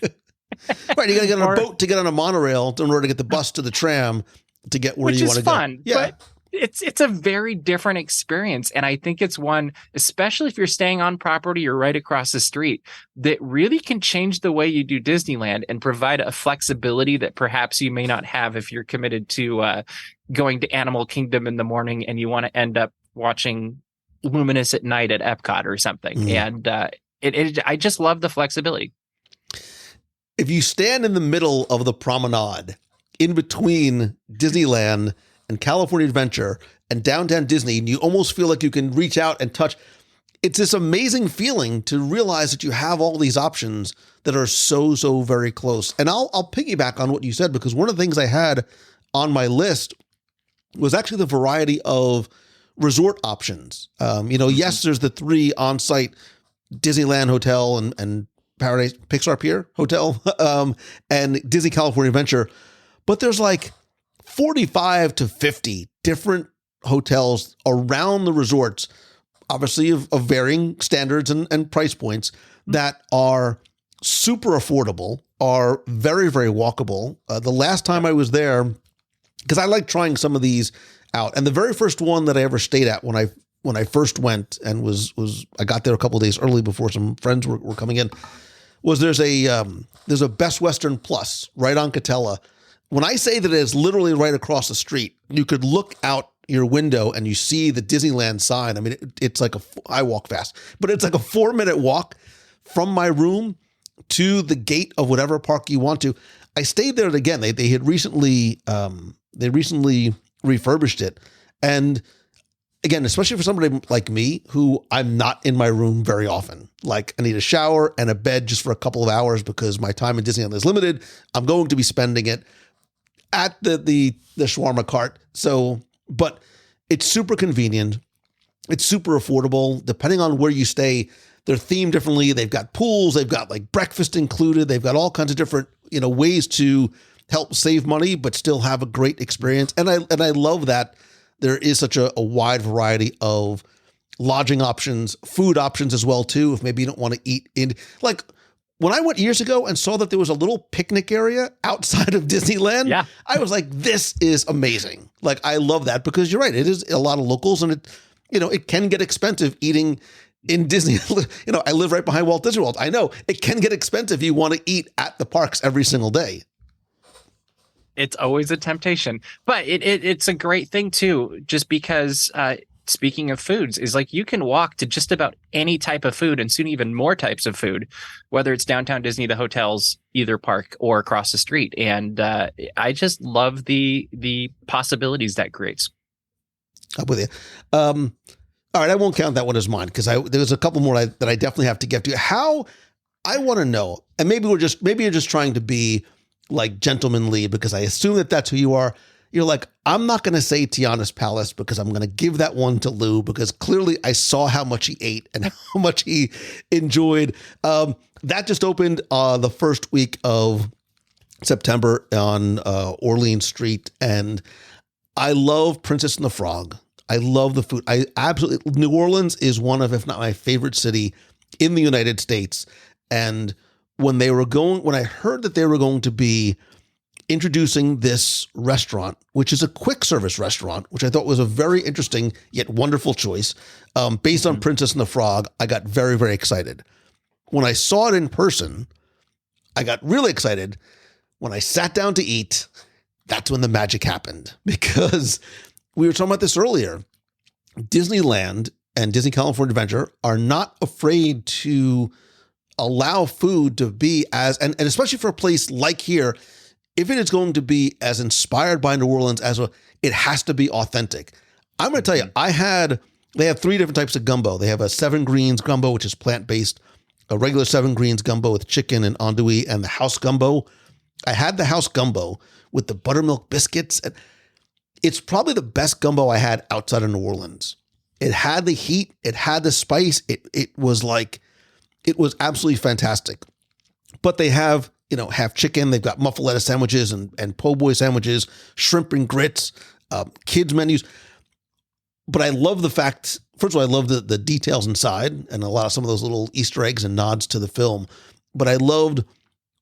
right, you got to get on a boat to get on a monorail in order to get the bus to the tram to get where you want to go. Which is fun, but it's a very different experience. And I think it's one, especially if you're staying on property or right across the street, that really can change the way you do Disneyland and provide a flexibility that perhaps you may not have if you're committed to going to Animal Kingdom in the morning and you want to end up watching Luminous at night at Epcot or something. And I just love the flexibility. If you stand in the middle of the promenade in between Disneyland and California Adventure and Downtown Disney, and you almost feel like you can reach out and touch, it's this amazing feeling to realize that you have all these options that are so, so very close. And I'll piggyback on what you said, because one of the things I had on my list was actually the variety of resort options. Yes, there's the 3 on-site Disneyland Hotel and Paradise Pixar Pier Hotel and Disney California Adventure, but there's like 45 to 50 different hotels around the resorts, obviously of varying standards and price points, that are super affordable, are very, very walkable. The last time I was there, because I like trying some of these out, and the very first one that I ever stayed at when I first went and I got there a couple of days early before some friends were coming in, was there's a Best Western Plus right on Catella. When I say that it's literally right across the street, you could look out your window and you see the Disneyland sign. I mean, it's like I walk fast, but it's like a 4-minute walk from my room to the gate of whatever park you want to. I stayed there again. They had recently refurbished it. And again, especially for somebody like me, who I'm not in my room very often. Like, I need a shower and a bed just for a couple of hours because my time in Disneyland is limited. I'm going to be spending it at the shawarma cart. So, but it's super convenient. It's super affordable. Depending on where you stay, they're themed differently. They've got pools. They've got like breakfast included. They've got all kinds of different, ways to help save money, but still have a great experience. And I love that there is such a wide variety of lodging options, food options as well too. If maybe you don't want to eat in, like when I went years ago and saw that there was a little picnic area outside of Disneyland, I was like, this is amazing. Like, I love that, because you're right. It is a lot of locals, and it can get expensive eating in Disney. I live right behind Walt Disney World. I know it can get expensive if you want to eat at the parks every single day. It's always a temptation, but it's a great thing too, just because speaking of foods, is like you can walk to just about any type of food, and soon even more types of food, whether it's downtown Disney, the hotels, either park, or across the street. And I just love the possibilities that creates. I'm with you. All right, I won't count that one as mine, because there's a couple more that I definitely have to get to. How, I want to know, and maybe you're just trying to be like gentlemanly, because I assume that that's who you are. You're like, I'm not going to say Tiana's Palace, because I'm going to give that one to Lou, because clearly I saw how much he ate and how much he enjoyed. That just opened the first week of September on Orleans Street, and I love Princess and the Frog. I love the food. New Orleans is one of, if not my favorite city in the United States. And when I heard that they were going to be introducing this restaurant, which is a quick service restaurant, which I thought was a very interesting yet wonderful choice, based on Princess and the Frog, I got very, very excited. When I saw it in person, I got really excited. When I sat down to eat, that's when the magic happened, because we were talking about this earlier. Disneyland and Disney California Adventure are not afraid to allow food to be as, and especially for a place like here, if it is going to be as inspired by New Orleans it has to be authentic. I'm going to tell you, they have 3 different types of gumbo. They have a 7 greens gumbo, which is plant-based, a regular 7 greens gumbo with chicken and andouille, and the house gumbo. I had the house gumbo with the buttermilk biscuits. It's probably the best gumbo I had outside of New Orleans. It had the heat. It had the spice. It was absolutely fantastic. But they have, half chicken. They've got muffaletta sandwiches and po' boy sandwiches, shrimp and grits, kids menus. But I love the fact, first of all, I love the details inside and a lot of some of those little Easter eggs and nods to the film. But I loved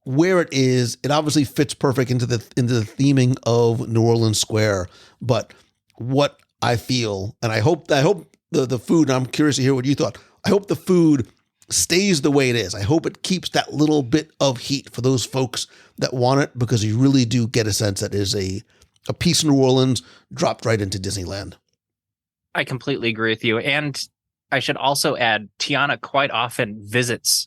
where it is. It obviously fits perfect into the theming of New Orleans Square. But what I feel, and I hope the food, and I'm curious to hear what you thought, I hope the food stays the way it is. I hope it keeps that little bit of heat for those folks that want it, because you really do get a sense that it is a piece of New Orleans dropped right into Disneyland. I completely agree with you. And I should also add, Tiana quite often visits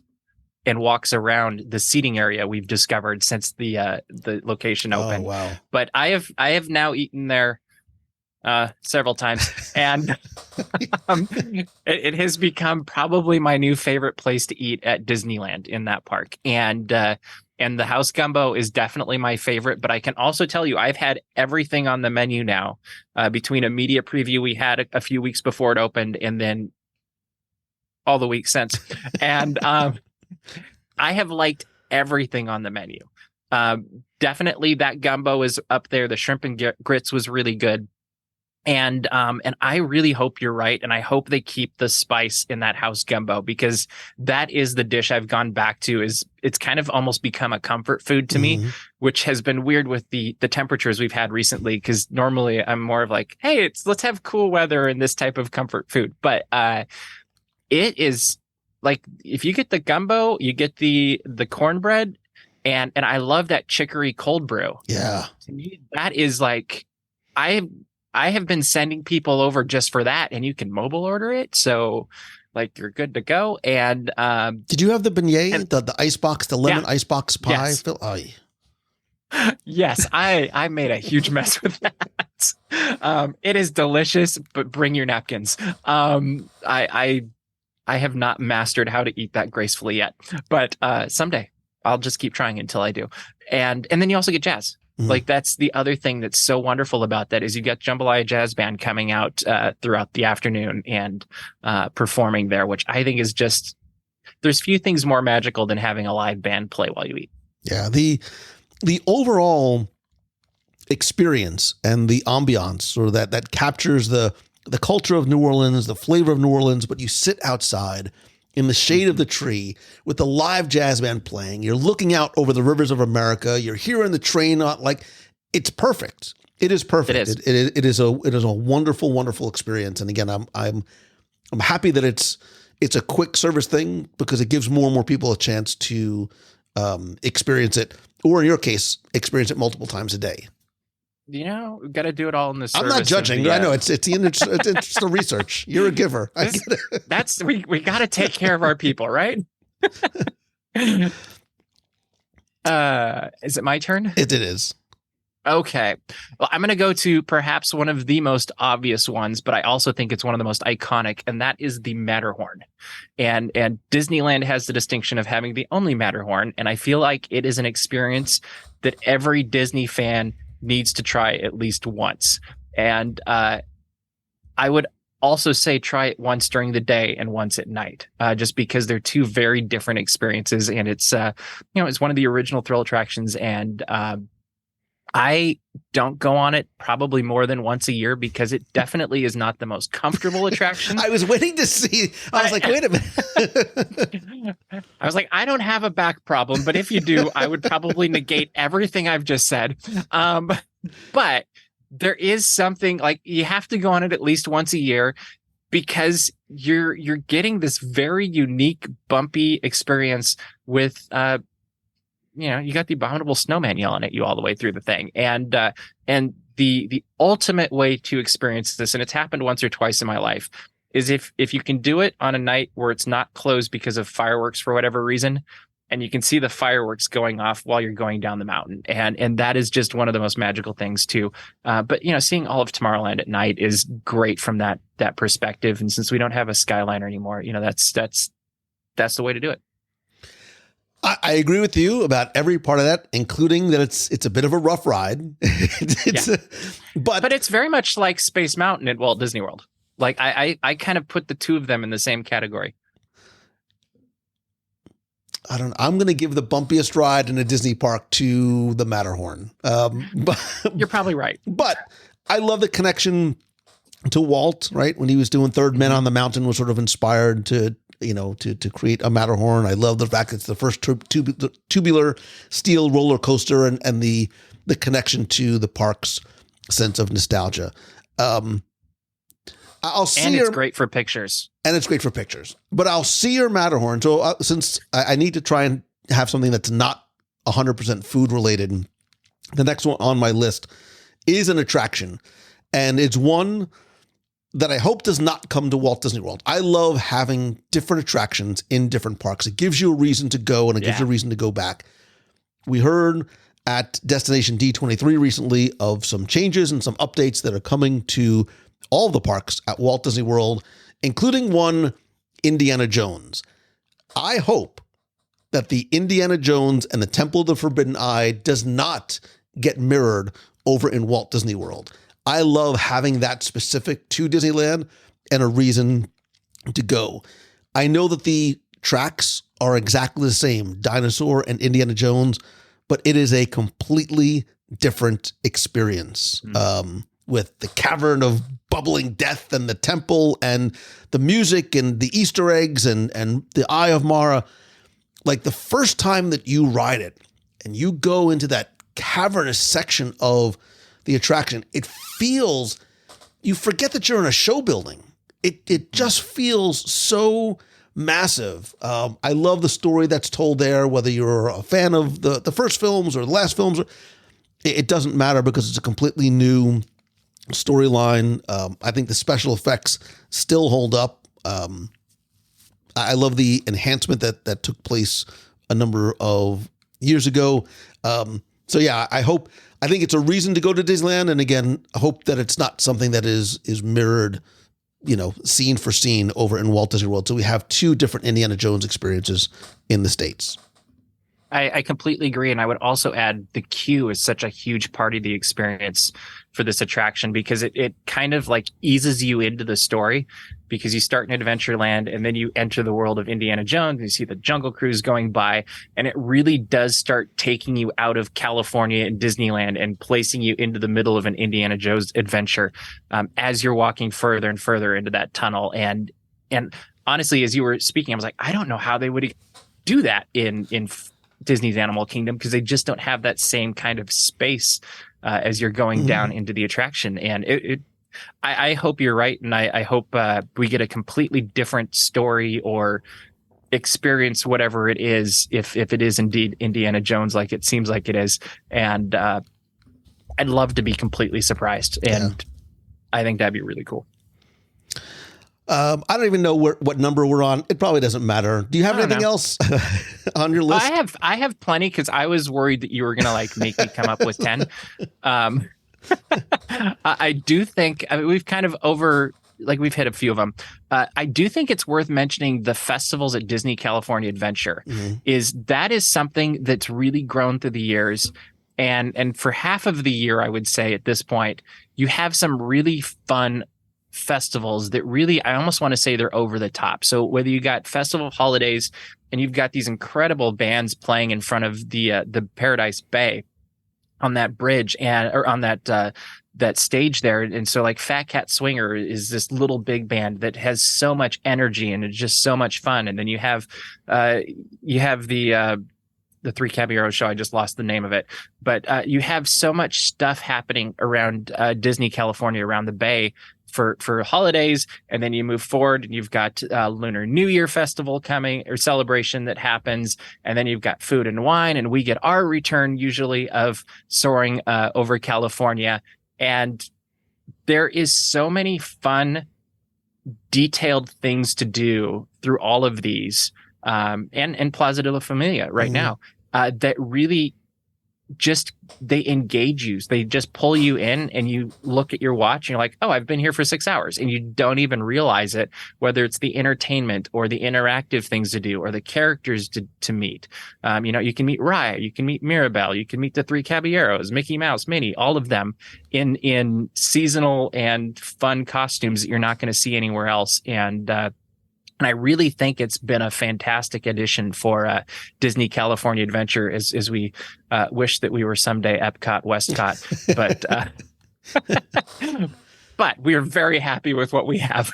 and walks around the seating area we've discovered since the location opened. Oh, wow. But I have now eaten there several times, and it has become probably my new favorite place to eat at Disneyland in that park. And the house gumbo is definitely my favorite, but I can also tell you I've had everything on the menu now, between a media preview we had a few weeks before it opened and then all the weeks since. And I have liked everything on the menu. Definitely that gumbo is up there. The shrimp and grits was really good. And I really hope you're right. And I hope they keep the spice in that house gumbo, because that is the dish I've gone back to. It's kind of almost become a comfort food to me, which has been weird with the temperatures we've had recently. Because normally I'm more of like, hey, let's have cool weather and this type of comfort food. But it is like, if you get the gumbo, you get the cornbread, and I love that chicory cold brew. Yeah. To me, that is like, I have been sending people over just for that, and you can mobile order it. So like, you're good to go. And did you have the beignet, the icebox, the lemon icebox pie? Yes. Phil? Oh, Yes, I made a huge mess with that. It is delicious, but bring your napkins. I have not mastered how to eat that gracefully yet, but someday I'll just keep trying until I do. And then you also get jazz. Like, that's the other thing that's so wonderful about that, is you got Jambalaya Jazz Band coming out throughout the afternoon and performing there, which I think is just, there's few things more magical than having a live band play while you eat. Yeah, the overall experience and the ambiance, sort of that captures the culture of New Orleans, the flavor of New Orleans, but you sit outside in the shade of the tree with the live jazz band playing. You're looking out over the rivers of America. You're hearing the train. It's perfect. It is perfect. It is a wonderful, wonderful experience. And again, I'm happy that it's a quick service thing, because it gives more and more people a chance to experience it, or in your case, experience it multiple times a day. We've got to do it all in the service. I'm not judging. I know it's the research. You're a giver. I get it. That's we got to take care of our people, right? Is it my turn? It is. Okay. Well, I'm going to go to perhaps one of the most obvious ones, but I also think it's one of the most iconic, and that is the Matterhorn. And Disneyland has the distinction of having the only Matterhorn, and I feel like it is an experience that every Disney fan needs to try at least once. And I would also say try it once during the day and once at night, just because they're two very different experiences. And it's it's one of the original thrill attractions, and I don't go on it probably more than once a year, because it definitely is not the most comfortable attraction. I was waiting to see. I was like, wait a minute. I was like, I don't have a back problem, but if you do, I would probably negate everything I've just said. But there is something, like, you have to go on it at least once a year, because you're getting this very unique, bumpy experience with you got the abominable snowman yelling at you all the way through the thing. And the ultimate way to experience this, and it's happened once or twice in my life, is if you can do it on a night where it's not closed because of fireworks for whatever reason, and you can see the fireworks going off while you're going down the mountain. And that is just one of the most magical things too. But seeing all of Tomorrowland at night is great from that perspective. And since we don't have a Skyliner anymore, that's the way to do it. I agree with you about every part of that, including that it's a bit of a rough ride. But it's very much like Space Mountain at Walt Disney World. Like I kind of put the two of them in the same category. I'm going to give the bumpiest ride in a Disney park to the Matterhorn. But you're probably right. But I love the connection to Walt, right? When he was doing Third Man on the Mountain, was sort of inspired to create a Matterhorn. I love the fact it's the first tubular steel roller coaster and the connection to the park's sense of nostalgia. It's great for pictures. And it's great for pictures. But I'll see your Matterhorn. So since I need to try and have something that's not 100% food related, the next one on my list is an attraction. And it's one that I hope does not come to Walt Disney World. I love having different attractions in different parks. It gives you a reason to go, and it gives you a reason to go back. We heard at Destination D23 recently of some changes and some updates that are coming to all the parks at Walt Disney World, including one, Indiana Jones. I hope that the Indiana Jones and the Temple of the Forbidden Eye does not get mirrored over in Walt Disney World. I love having that specific to Disneyland and a reason to go. I know that the tracks are exactly the same, Dinosaur and Indiana Jones, but it is a completely different experience. With the cavern of bubbling death and the temple and the music and the Easter eggs and the Eye of Mara. Like the first time that you ride it and you go into that cavernous section of the attraction, it feels, you forget that you're in a show building. It just feels so massive. I love the story that's told there, whether you're a fan of the first films or the last films. It doesn't matter because it's a completely new storyline. I think the special effects still hold up. I love the enhancement that took place a number of years ago. So yeah, I think it's a reason to go to Disneyland. And again, I hope that it's not something that is mirrored, scene for scene over in Walt Disney World. So we have two different Indiana Jones experiences in the States. I completely agree. And I would also add the queue is such a huge part of the experience for this attraction because it kind of like eases you into the story because you start in Adventureland and then you enter the world of Indiana Jones. You see the Jungle Cruise going by, and it really does start taking you out of California and Disneyland and placing you into the middle of an Indiana Jones adventure as you're walking further and further into that tunnel. And honestly, as you were speaking, I was like, I don't know how they would do that in Disney's Animal Kingdom because they just don't have that same kind of space as you're going down into the attraction. And I hope you're right. And I hope we get a completely different story or experience, whatever it is, if it is indeed Indiana Jones, like it seems like it is. And I'd love to be completely surprised. And I think that'd be really cool. I don't even know what number we're on. It probably doesn't matter. Do you have anything else on your list? I have plenty because I was worried that you were going to make me come up with 10. I do think we've kind of we've hit a few of them. I do think it's worth mentioning the festivals at Disney California Adventure is something that's really grown through the years. And for half of the year, I would say at this point, you have some really fun festivals that really, I almost want to say they're over the top. So whether you got Festival of Holidays and you've got these incredible bands playing in front of the Paradise Bay on that bridge or on that stage there. And so like Fat Cat Swinger is this little big band that has so much energy and it's just so much fun. And then you have the Three Caballeros show. I just lost the name of it, but you have so much stuff happening around Disney California, around the Bay for holidays, and then you move forward and you've got Lunar New Year festival coming, or celebration that happens, and then you've got food and wine, and we get our return usually of soaring over California. And there is so many fun, detailed things to do through all of these, and Plaza de la Familia right now, that really just, they engage you. They just pull you in, and you look at your watch and you're like, oh, I've been here for 6 hours, and you don't even realize it, whether it's the entertainment or the interactive things to do or the characters to meet. You can meet Raya, you can meet Mirabelle, you can meet the Three Caballeros, Mickey Mouse, Minnie, all of them in seasonal and fun costumes that you're not going to see anywhere else. And I really think it's been a fantastic addition for Disney California Adventure, as we wish that we were someday Epcot, Westcott. But we are very happy with what we have.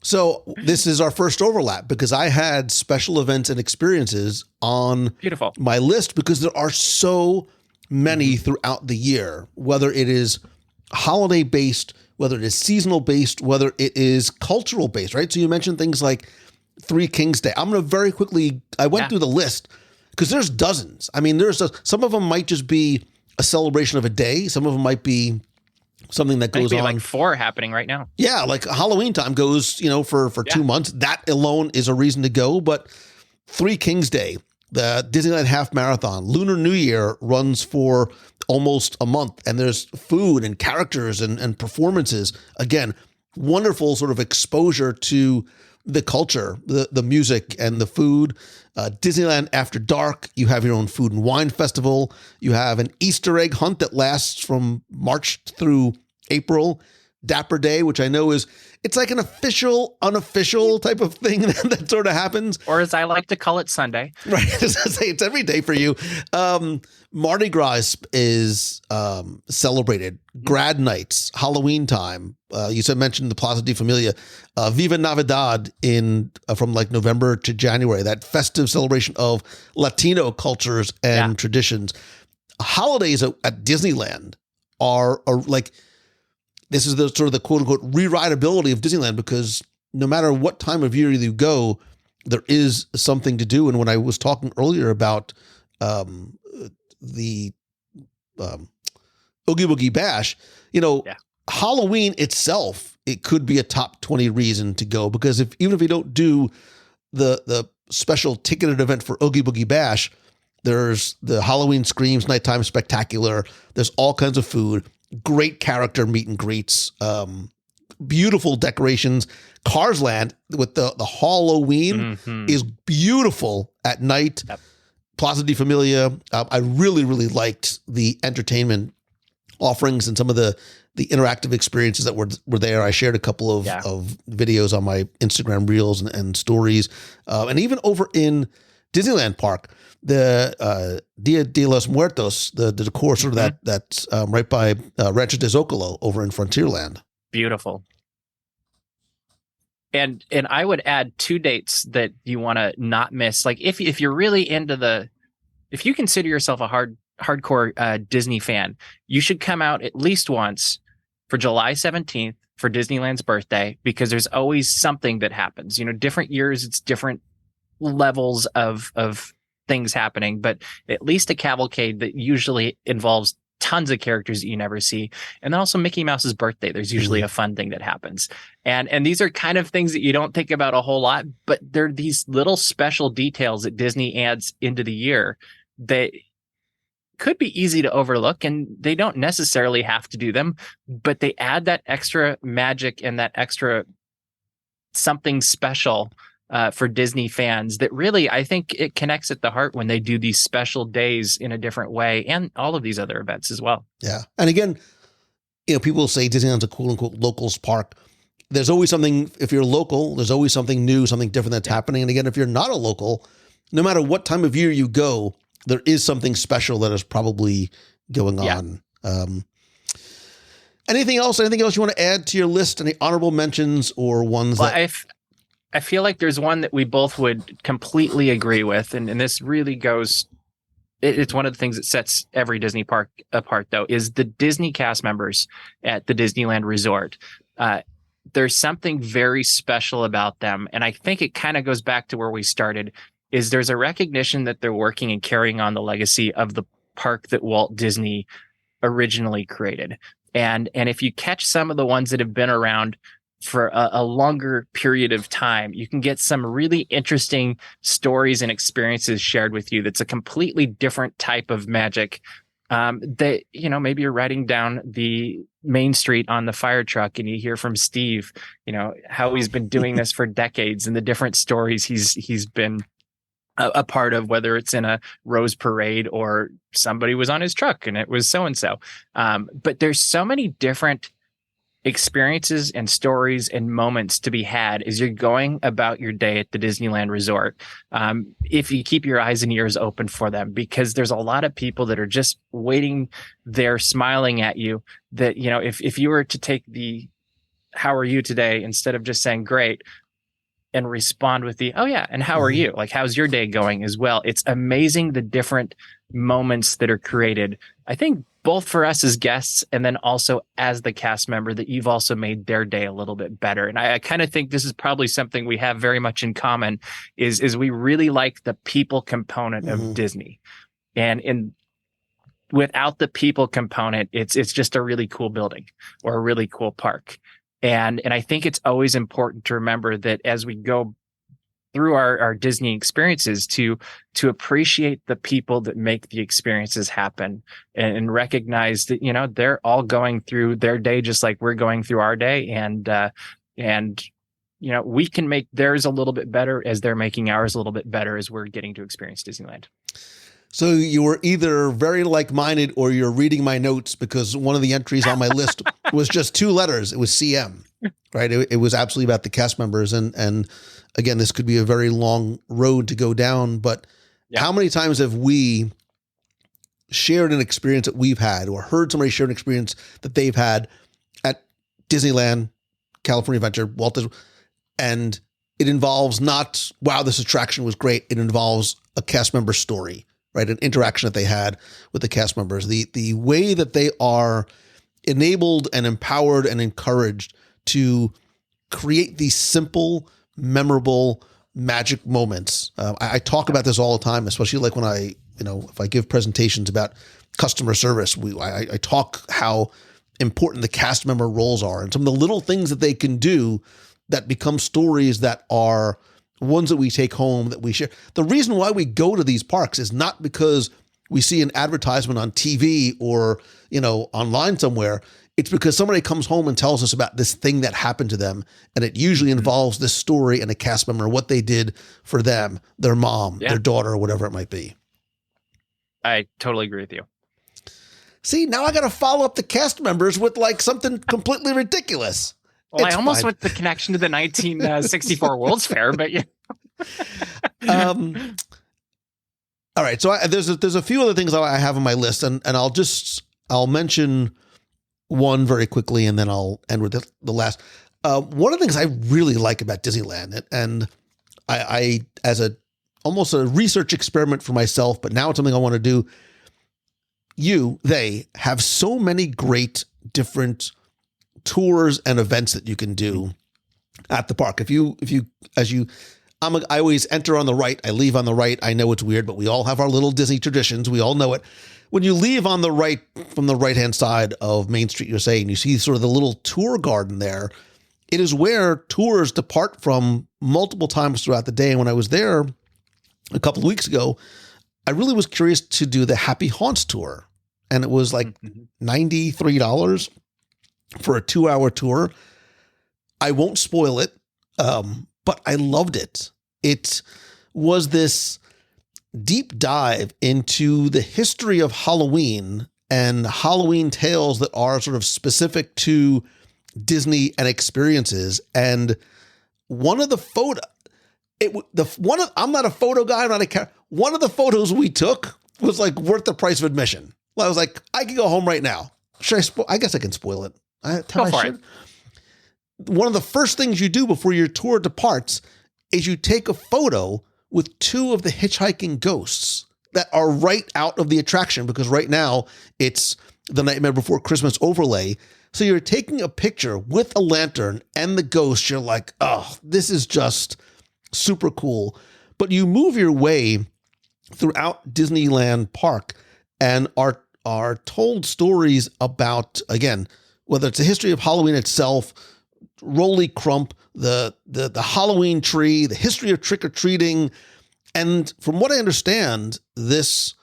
So this is our first overlap, because I had special events and experiences on my list, because there are so many throughout the year, whether it is holiday based, whether it is seasonal based, whether it is cultural based, right? So you mentioned things like Three Kings Day. I'm going to very quickly, I went through the list, because there's dozens. I mean, some of them might just be a celebration of a day. Some of them might be something that goes on. Like 4 happening right now. Yeah, like Halloween time goes, for 2 months. That alone is a reason to go. But Three Kings Day, the Disneyland Half Marathon, Lunar New Year runs for almost a month, and there's food and characters and performances. Again, wonderful sort of exposure to the culture, the music and the food. Disneyland After Dark, you have your own food and wine festival. You have an Easter egg hunt that lasts from March through April. Dapper Day, which I know it's like an official, unofficial type of thing that sort of happens. Or as I like to call it, Sunday. Right. It's every day for you. Mardi Gras is celebrated. Grad nights, Halloween time. You mentioned the Plaza de Familia. Viva Navidad from like November to January, that festive celebration of Latino cultures and traditions. Holidays at Disneyland are like, this is the sort of the quote unquote rewritability of Disneyland, because no matter what time of year you go, there is something to do. And when I was talking earlier about the Oogie Boogie Bash, Halloween itself, it could be a top 20 reason to go, because even if you don't do the special ticketed event for Oogie Boogie Bash, there's the Halloween Screams Nighttime Spectacular. There's all kinds of food. Great character meet and greets, beautiful decorations. Cars Land with the Halloween is beautiful at night. Yep. Plaza de Familia, I really, really liked the entertainment offerings and some of the interactive experiences that were there. I shared a couple of videos on my Instagram reels and stories. And even over in Disneyland Park, the Dia de los Muertos, the decor sort of that's right by Rancho de Zocalo over in Frontierland. Beautiful. And I would add 2 dates that you want to not miss. Like if you're really into if you consider yourself a hardcore Disney fan, you should come out at least once for July 17th for Disneyland's birthday, because there's always something that happens. Different years, it's different levels of things happening, but at least a cavalcade that usually involves tons of characters that you never see. And then also Mickey Mouse's birthday, there's usually a fun thing that happens. And these are kind of things that you don't think about a whole lot, but they're these little special details that Disney adds into the year that could be easy to overlook, and they don't necessarily have to do them, but they add that extra magic and that extra something special for Disney fans that really, I think it connects at the heart when they do these special days in a different way, and all of these other events as well. Yeah. And again, people say Disneyland's a quote unquote locals park. There's always something, if you're local, there's always something new, something different that's happening. And again, if you're not a local, no matter what time of year you go, there is something special that is probably going on. Anything else you want to add to your list? Any honorable mentions or ones I feel like there's one that we both would completely agree with, and this really goes it's one of the things that sets every Disney park apart, though, is the Disney cast members at the Disneyland Resort. There's something very special about them. And I think it kind of goes back to where we started, is there's a recognition that they're working and carrying on the legacy of the park that Walt Disney originally created. And if you catch some of the ones that have been around for a longer period of time, you can get some really interesting stories and experiences shared with you. That's a completely different type of magic. That, maybe you're riding down the main street on the fire truck and you hear from Steve, how he's been doing this for decades and the different stories he's been a part of, whether it's in a rose parade or somebody was on his truck and it was so-and-so. But there's so many different experiences and stories and moments to be had as you're going about your day at the Disneyland Resort. If you keep your eyes and ears open for them, because there's a lot of people that are just waiting there smiling at you, that, if you were to take the "how are you today" instead of just saying "great" and respond with the "oh yeah, and how are you?" Like, how's your day going as well? It's amazing the different moments that are created. I think both for us as guests and then also as the cast member, that you've also made their day a little bit better. And I kind of think this is probably something we have very much in common, is we really like the people component of Disney. And without the people component, it's just a really cool building or a really cool park. And I think it's always important to remember that as we go through our Disney experiences, to appreciate the people that make the experiences happen, and recognize that, they're all going through their day just like we're going through our day. And we can make theirs a little bit better as they're making ours a little bit better as we're getting to experience Disneyland. So you were either very like-minded or you're reading my notes, because one of the entries on my list was just 2 letters. It was CM, right? It was absolutely about the cast members. And again, this could be a very long road to go down, but how many times have we shared an experience that we've had, or heard somebody share an experience that they've had at Disneyland, California Adventure, Walt Disney, and it involves not, wow, this attraction was great. It involves a cast member story, right? An interaction that they had with the cast members, the way that they are enabled and empowered and encouraged to create these simple, memorable magic moments. I talk about this all the time, especially like when if I give presentations about customer service, I talk how important the cast member roles are and some of the little things that they can do that become stories that are ones that we take home, that we share. The reason why we go to these parks is not because we see an advertisement on TV or, online somewhere. It's because somebody comes home and tells us about this thing that happened to them. And it usually involves this story and a cast member, what they did for them, their mom, their daughter, or whatever it might be. I totally agree with you. See, now I got to follow up the cast members with like something completely ridiculous. Well, I almost went the connection to the 1964 World's Fair, but yeah. All right. So there's a few other things I have on my list, and I'll mention one very quickly, and then I'll end with the last. One of the things I really like about Disneyland, and I as almost a research experiment for myself, but now it's something I want to do. They have so many great different tours and events that you can do at the park. I always enter on the right, I leave on the right. I know it's weird, but we all have our little Disney traditions. We all know it. When you leave on the right, from the right-hand side of Main Street USA, and you see sort of the little tour garden there, it is where tours depart from multiple times throughout the day. And when I was there a couple of weeks ago, I really was curious to do the Happy Haunts tour. And it was like $93 for a 2-hour tour. I won't spoil it, but I loved it. It was this deep dive into the history of Halloween and Halloween tales that are sort of specific to Disney and experiences. And one of the I'm not a photo guy. One of the photos we took was like worth the price of admission. I was like, I can go home right now. Should I guess I can spoil it. Go for it. One of the first things you do before your tour departs is you take a photo with 2 of the hitchhiking ghosts that are right out of the attraction, because right now it's the Nightmare Before Christmas overlay. So you're taking a picture with a lantern and the ghost. You're like, oh, this is just super cool. But you move your way throughout Disneyland Park and are told stories about, again, whether it's a history of Halloween itself, Rolly Crump, the Halloween tree, the history of trick-or-treating. And from what I understand, this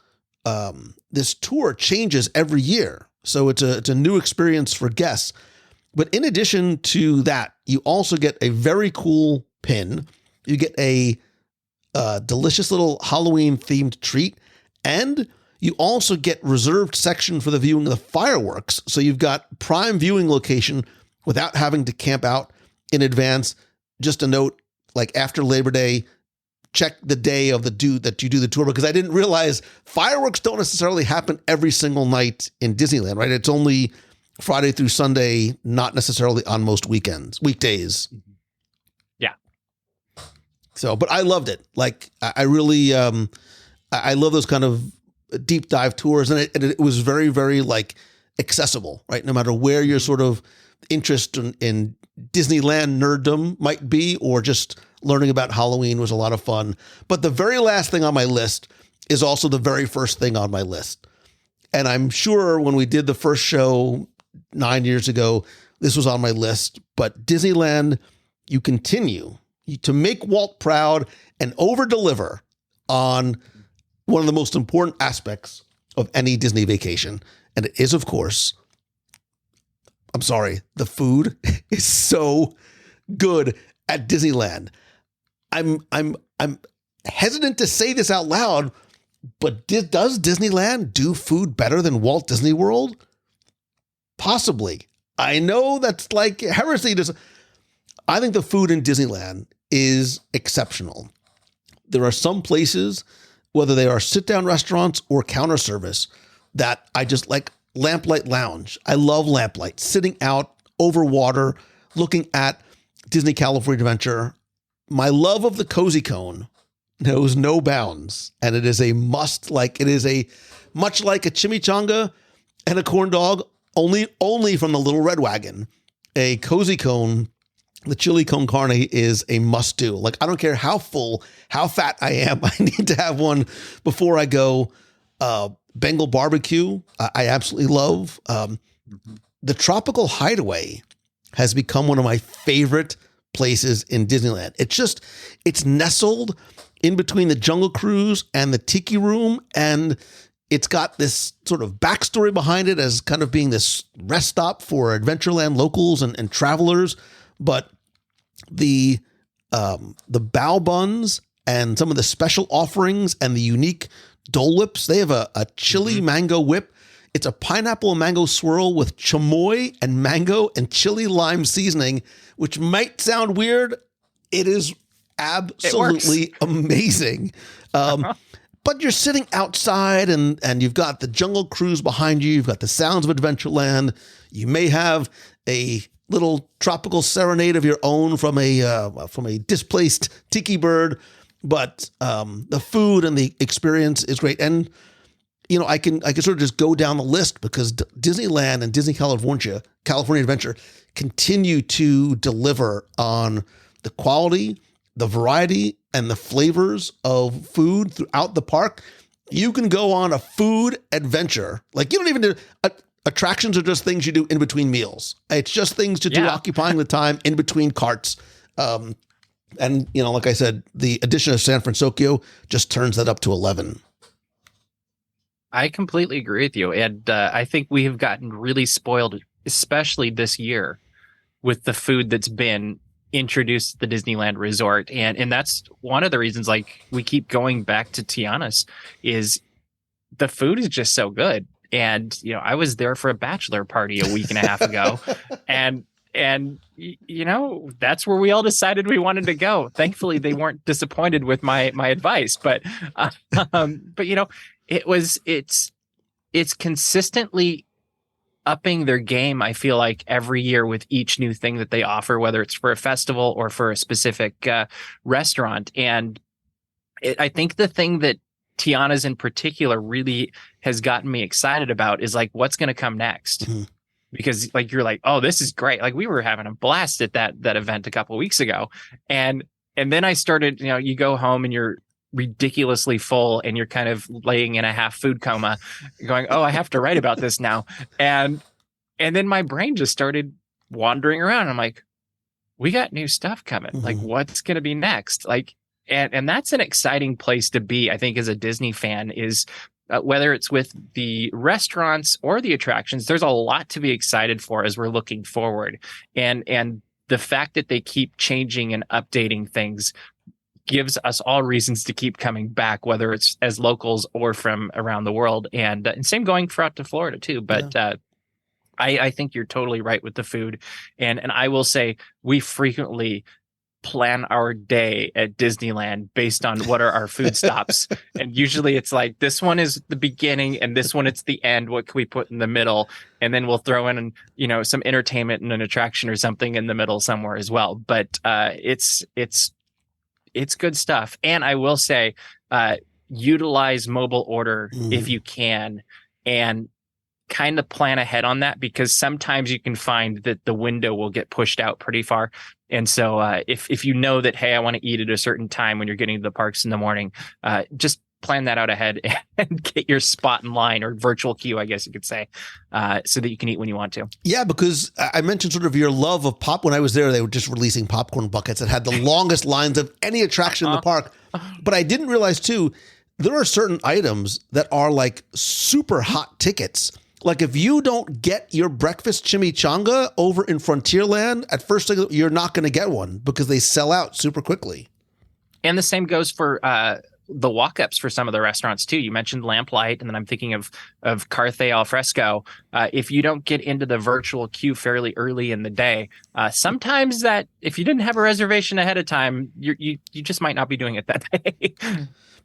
tour changes every year. So it's a new experience for guests. But in addition to that, you also get a very cool pin. You get a delicious little Halloween themed treat, and you also get reserved section for the viewing of the fireworks. So you've got prime viewing location without having to camp out in advance. Just a note, like after Labor Day, check the day of that you do the tour, because I didn't realize fireworks don't necessarily happen every single night in Disneyland, right? It's only Friday through Sunday, not necessarily on most weekdays. Yeah. So, but I loved it. Like I really, I love those kind of deep dive tours, and it was very, very like accessible, right? No matter where your sort of interest in Disneyland nerddom might be, or just learning about Halloween was a lot of fun. But the very last thing on my list is also the very first thing on my list. And I'm sure when we did the first show 9 years ago, this was on my list. But Disneyland, you continue to make Walt proud and over-deliver on one of the most important aspects of any Disney vacation. And it is, of course, I'm sorry, the food is so good at Disneyland. I'm hesitant to say this out loud, but does Disneyland do food better than Walt Disney World? Possibly. I know that's like heresy. I think the food in Disneyland is exceptional. There are some places, whether they are sit-down restaurants or counter service, that I just like. Lamplight Lounge. I love Lamplight. Sitting out over water, looking at Disney California Adventure. My love of the Cozy Cone knows no bounds, and it is a must. Like it is much like a chimichanga and a corn dog, only from the Little Red Wagon. A Cozy Cone, the chili con carne, is a must do. Like I don't care how full, how fat I am, I need to have one before I go. Bengal barbecue, I absolutely love. The Tropical Hideaway has become one of my favorite places in Disneyland. It's nestled in between the Jungle Cruise and the Tiki Room, and it's got this sort of backstory behind it as kind of being this rest stop for Adventureland locals and travelers. But the bao buns and some of the special offerings and the unique Dole Whips. They have a chili mango whip. It's a pineapple and mango swirl with chamoy and mango and chili lime seasoning, which might sound weird. It is absolutely amazing. But you're sitting outside and you've got the Jungle Cruise behind you. You've got the sounds of Adventureland. You may have a little tropical serenade of your own from a displaced tiki bird. But the food and the experience is great. And, you know, I can sort of just go down the list because Disneyland and Disney California Adventure continue to deliver on the quality, the variety, and the flavors of food throughout the park. You can go on a food adventure. Like you don't even do attractions are just things you do in between meals. It's just things to do occupying the time in between carts. And, you know, like I said, the addition of San Francisco just turns that up to 11. I completely agree with you. And I think we have gotten really spoiled, especially this year, with the food that's been introduced to the Disneyland Resort. And that's one of the reasons, like, we keep going back to Tiana's, is the food is just so good. And, you know, I was there for a bachelor party a week and a half ago. And, you know, that's where we all decided we wanted to go. Thankfully, they weren't disappointed with my advice. But you know, it's consistently upping their game, I feel like, every year with each new thing that they offer, whether it's for a festival or for a specific restaurant. And I think the thing that Tiana's in particular really has gotten me excited about is like, what's going to come next? Mm-hmm. Because like, you're like, oh, this is great. Like we were having a blast at that event a couple of weeks ago. And then I started, you go home and you're ridiculously full and you're kind of laying in a half food coma going, oh, I have to write about this now. And then my brain just started wandering around. I'm like, we got new stuff coming. Mm-hmm. Like what's going to be next? Like, and that's an exciting place to be, I think, as a Disney fan is whether it's with the restaurants or the attractions, there's a lot to be excited for as we're looking forward. And the fact that they keep changing and updating things gives us all reasons to keep coming back, whether it's as locals or from around the world. And same going for out to Florida too. But I think you're totally right with the food. And I will say we frequently plan our day at Disneyland based on what are our food stops. And usually it's like, this one is the beginning and this one it's the end. What can we put in the middle? And then we'll throw in, some entertainment and an attraction or something in the middle somewhere as well. But it's good stuff. And I will say, utilize mobile order if you can, and kind of plan ahead on that, because sometimes you can find that the window will get pushed out pretty far. And so if you know that, hey, I want to eat at a certain time when you're getting to the parks in the morning, just plan that out ahead and get your spot in line, or virtual queue, I guess you could say, so that you can eat when you want to. Yeah, because I mentioned sort of your love of pop. When I was there, they were just releasing popcorn buckets that had the longest lines of any attraction in the park. But I didn't realize, too, there are certain items that are like super hot tickets. Like if you don't get your breakfast chimichanga over in Frontierland, at first you're not going to get one because they sell out super quickly. And the same goes for the walk-ups for some of the restaurants too. You mentioned Lamplight, and then I'm thinking of Carthay al Fresco. If you don't get into the virtual queue fairly early in the day, sometimes that if you didn't have a reservation ahead of time, you just might not be doing it that day.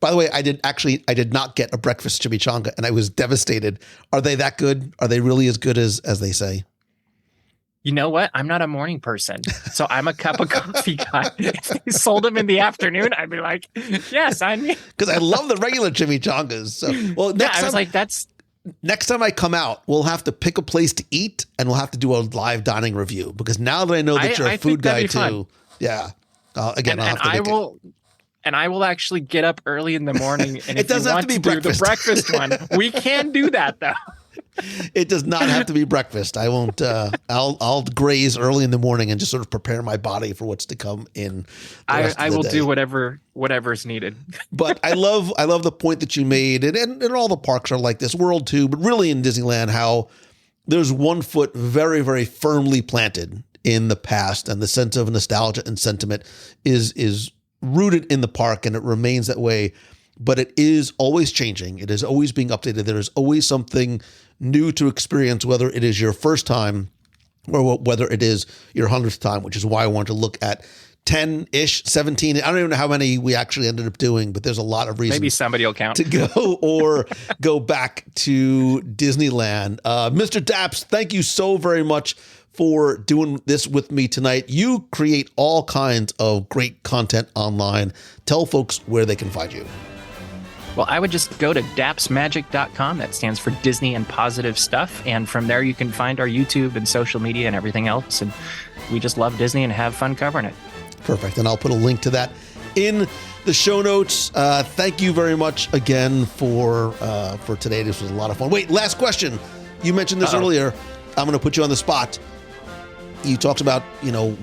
By the way, I did not get a breakfast chimichanga, and I was devastated. Are they that good? Are they really as good as they say? You know what? I'm not a morning person, so I'm a cup of coffee guy. If they sold them in the afternoon, I'd be like, yes, I need. Because I love the regular chimichangas. So, well, next time I come out, we'll have to pick a place to eat, and we'll have to do a live dining review. Because now that I know that you're a food guy too, yeah. Again, I'll have to make it. And I will actually get up early in the morning. And if you want to do the breakfast one, we can do that though. It does not have to be breakfast. I won't. I'll graze early in the morning and just sort of prepare my body for what's to come in. I will do whatever's needed. But I love the point that you made, and all the parks are like this, World too, but really in Disneyland, how there's one foot very, very firmly planted in the past, and the sense of nostalgia and sentiment is rooted in the park, and it remains that way, but it is always changing. It is always being updated. There is always something new to experience, whether it is your first time or whether it is your 100th time, which is why I wanted to look at 10-ish, 17. I don't even know how many we actually ended up doing, but there's a lot of reasons. Maybe somebody will count. To go or go back to Disneyland. Mr. Daps, thank you so very much for doing this with me tonight. You create all kinds of great content online. Tell folks where they can find you. Well, I would just go to dapsmagic.com. That stands for Disney and Positive Stuff. And from there, you can find our YouTube and social media and everything else. And we just love Disney and have fun covering it. Perfect. And I'll put a link to that in the show notes. Thank you very much again for today. This was a lot of fun. Wait, last question. You mentioned this earlier. I'm going to put you on the spot. You talked about,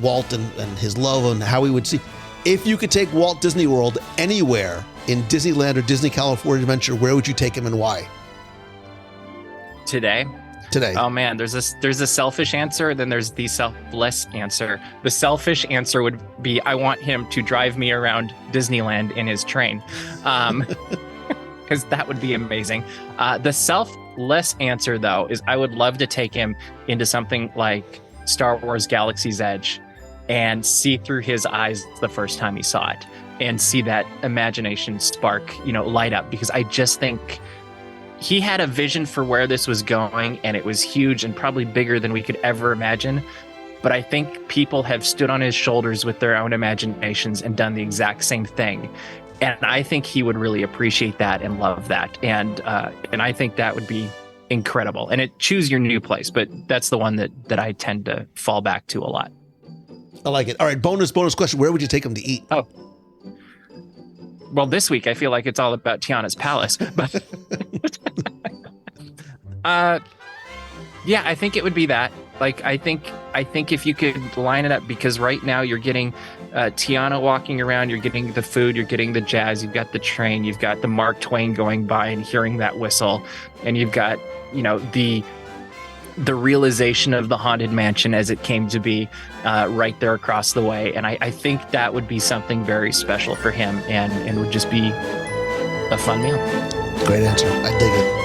Walt and his love and how he would see. If you could take Walt Disney World anywhere in Disneyland or Disney California Adventure, where would you take him and why? Today. Oh man, there's a selfish answer, then there's the selfless answer. The selfish answer would be, I want him to drive me around Disneyland in his train. Because that would be amazing. The selfless answer, though, is I would love to take him into something like Star Wars Galaxy's Edge and see through his eyes the first time he saw it and see that imagination spark, light up, because I just think he had a vision for where this was going, and it was huge and probably bigger than we could ever imagine. But I think people have stood on his shoulders with their own imaginations and done the exact same thing. And I think he would really appreciate that and love that. And I think that would be incredible. And choose your new place, but that's the one that I tend to fall back to a lot. I like it. All right, bonus question. Where would you take him to eat? Oh, well, this week I feel like it's all about Tiana's Palace, but yeah, I think it would be that. Like, I think if you could line it up, because right now you're getting Tiana walking around, you're getting the food, you're getting the jazz, you've got the train, you've got the Mark Twain going by and hearing that whistle, and you've got, the realization of the Haunted Mansion as it came to be right there across the way. And I think that would be something very special for him and would just be a fun meal. Great answer. I dig it.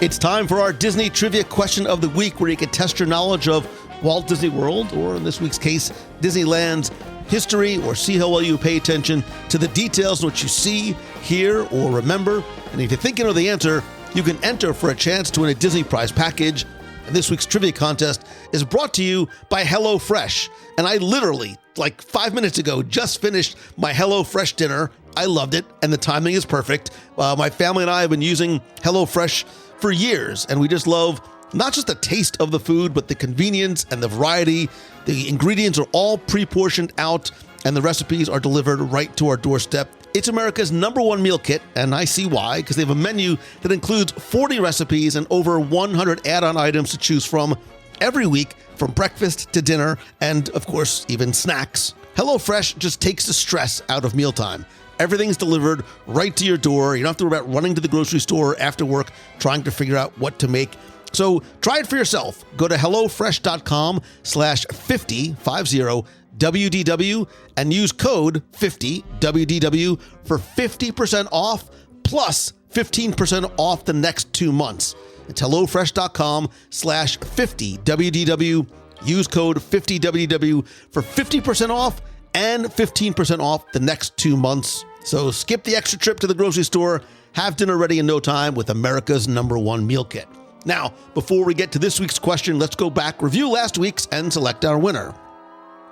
It's time for our Disney Trivia Question of the Week, where you can test your knowledge of Walt Disney World, or in this week's case, Disneyland's history, or see how well you pay attention to the details in what you see, hear, or remember. And if you think you know the answer, you can enter for a chance to win a Disney prize package. And this week's trivia contest is brought to you by HelloFresh. And I literally, like 5 minutes ago, just finished my HelloFresh dinner. I loved it, and the timing is perfect. My family and I have been using HelloFresh for years, and we just love not just the taste of the food, but the convenience and the variety. The ingredients are all pre-portioned out, and the recipes are delivered right to our doorstep. It's America's #1 meal kit, and I see why, because they have a menu that includes 40 recipes and over 100 add-on items to choose from every week, from breakfast to dinner, and of course, even snacks. HelloFresh just takes the stress out of mealtime. Everything's delivered right to your door. You don't have to worry about running to the grocery store after work trying to figure out what to make. So try it for yourself. Go to HelloFresh.com/50 WDW and use code 50WDW for 50% off plus 15% off the next 2 months. It's HelloFresh.com/50 WDW. Use code 50WDW for 50% off and 15% off the next 2 months. So skip the extra trip to the grocery store, have dinner ready in no time with America's #1 meal kit. Now, before we get to this week's question, let's go back, review last week's, and select our winner.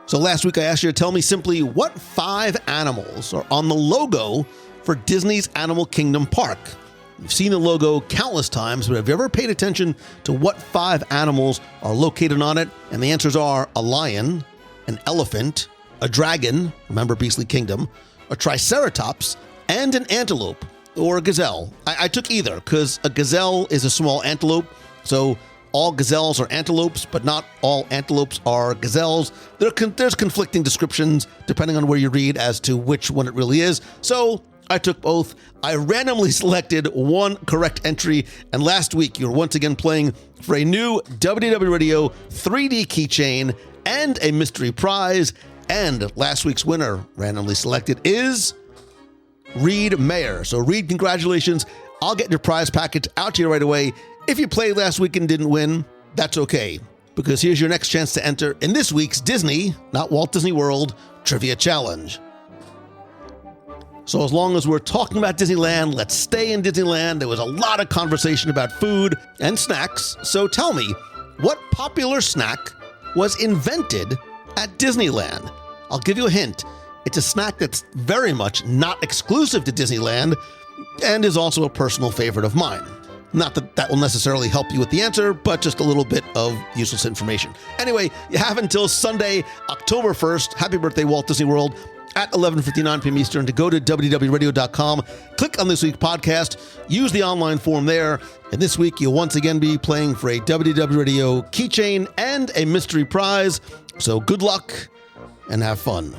So last week I asked you to tell me simply what 5 animals are on the logo for Disney's Animal Kingdom Park. You've seen the logo countless times, but have you ever paid attention to what 5 animals are located on it? And the answers are a lion, an elephant, a dragon, remember Beastly Kingdom, a triceratops, and an antelope, or a gazelle. I took either, because a gazelle is a small antelope, so all gazelles are antelopes, but not all antelopes are gazelles. There's conflicting descriptions, depending on where you read, as to which one it really is, so I took both. I randomly selected one correct entry, and last week you were once again playing for a new WDW Radio 3D keychain and a mystery prize. And last week's winner, randomly selected, is Reed Mayer. So Reed, congratulations. I'll get your prize package out to you right away. If you played last week and didn't win, that's okay, because here's your next chance to enter in this week's Disney, not Walt Disney World, Trivia Challenge. So as long as we're talking about Disneyland, let's stay in Disneyland. There was a lot of conversation about food and snacks. So tell me, what popular snack was invented at Disneyland? I'll give you a hint. It's a snack that's very much not exclusive to Disneyland and is also a personal favorite of mine. Not that that will necessarily help you with the answer, but just a little bit of useless information. Anyway, you have until Sunday, October 1st. Happy birthday, Walt Disney World, at 11:59 p.m. Eastern to go to WDWRadio.com. Click on this week's podcast. Use the online form there. And this week, you'll once again be playing for a WDW Radio keychain and a mystery prize. So good luck and have fun.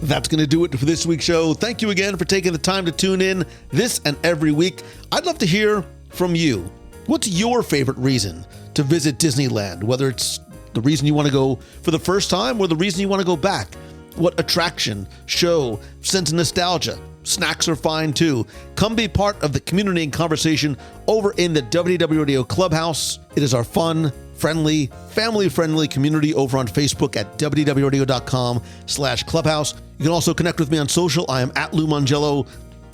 That's going to do it for this week's show. Thank you again for taking the time to tune in this and every week. I'd love to hear from you. What's your favorite reason to visit Disneyland? Whether it's the reason you want to go for the first time or the reason you want to go back. What attraction, show, sense of nostalgia snacks are fine too. Come be part of the community and conversation over in the WDW Radio Clubhouse. It is our fun, friendly, family-friendly community over on Facebook at wdwradio.com/clubhouse. You can also connect with me on social. I am at Lou Mongello,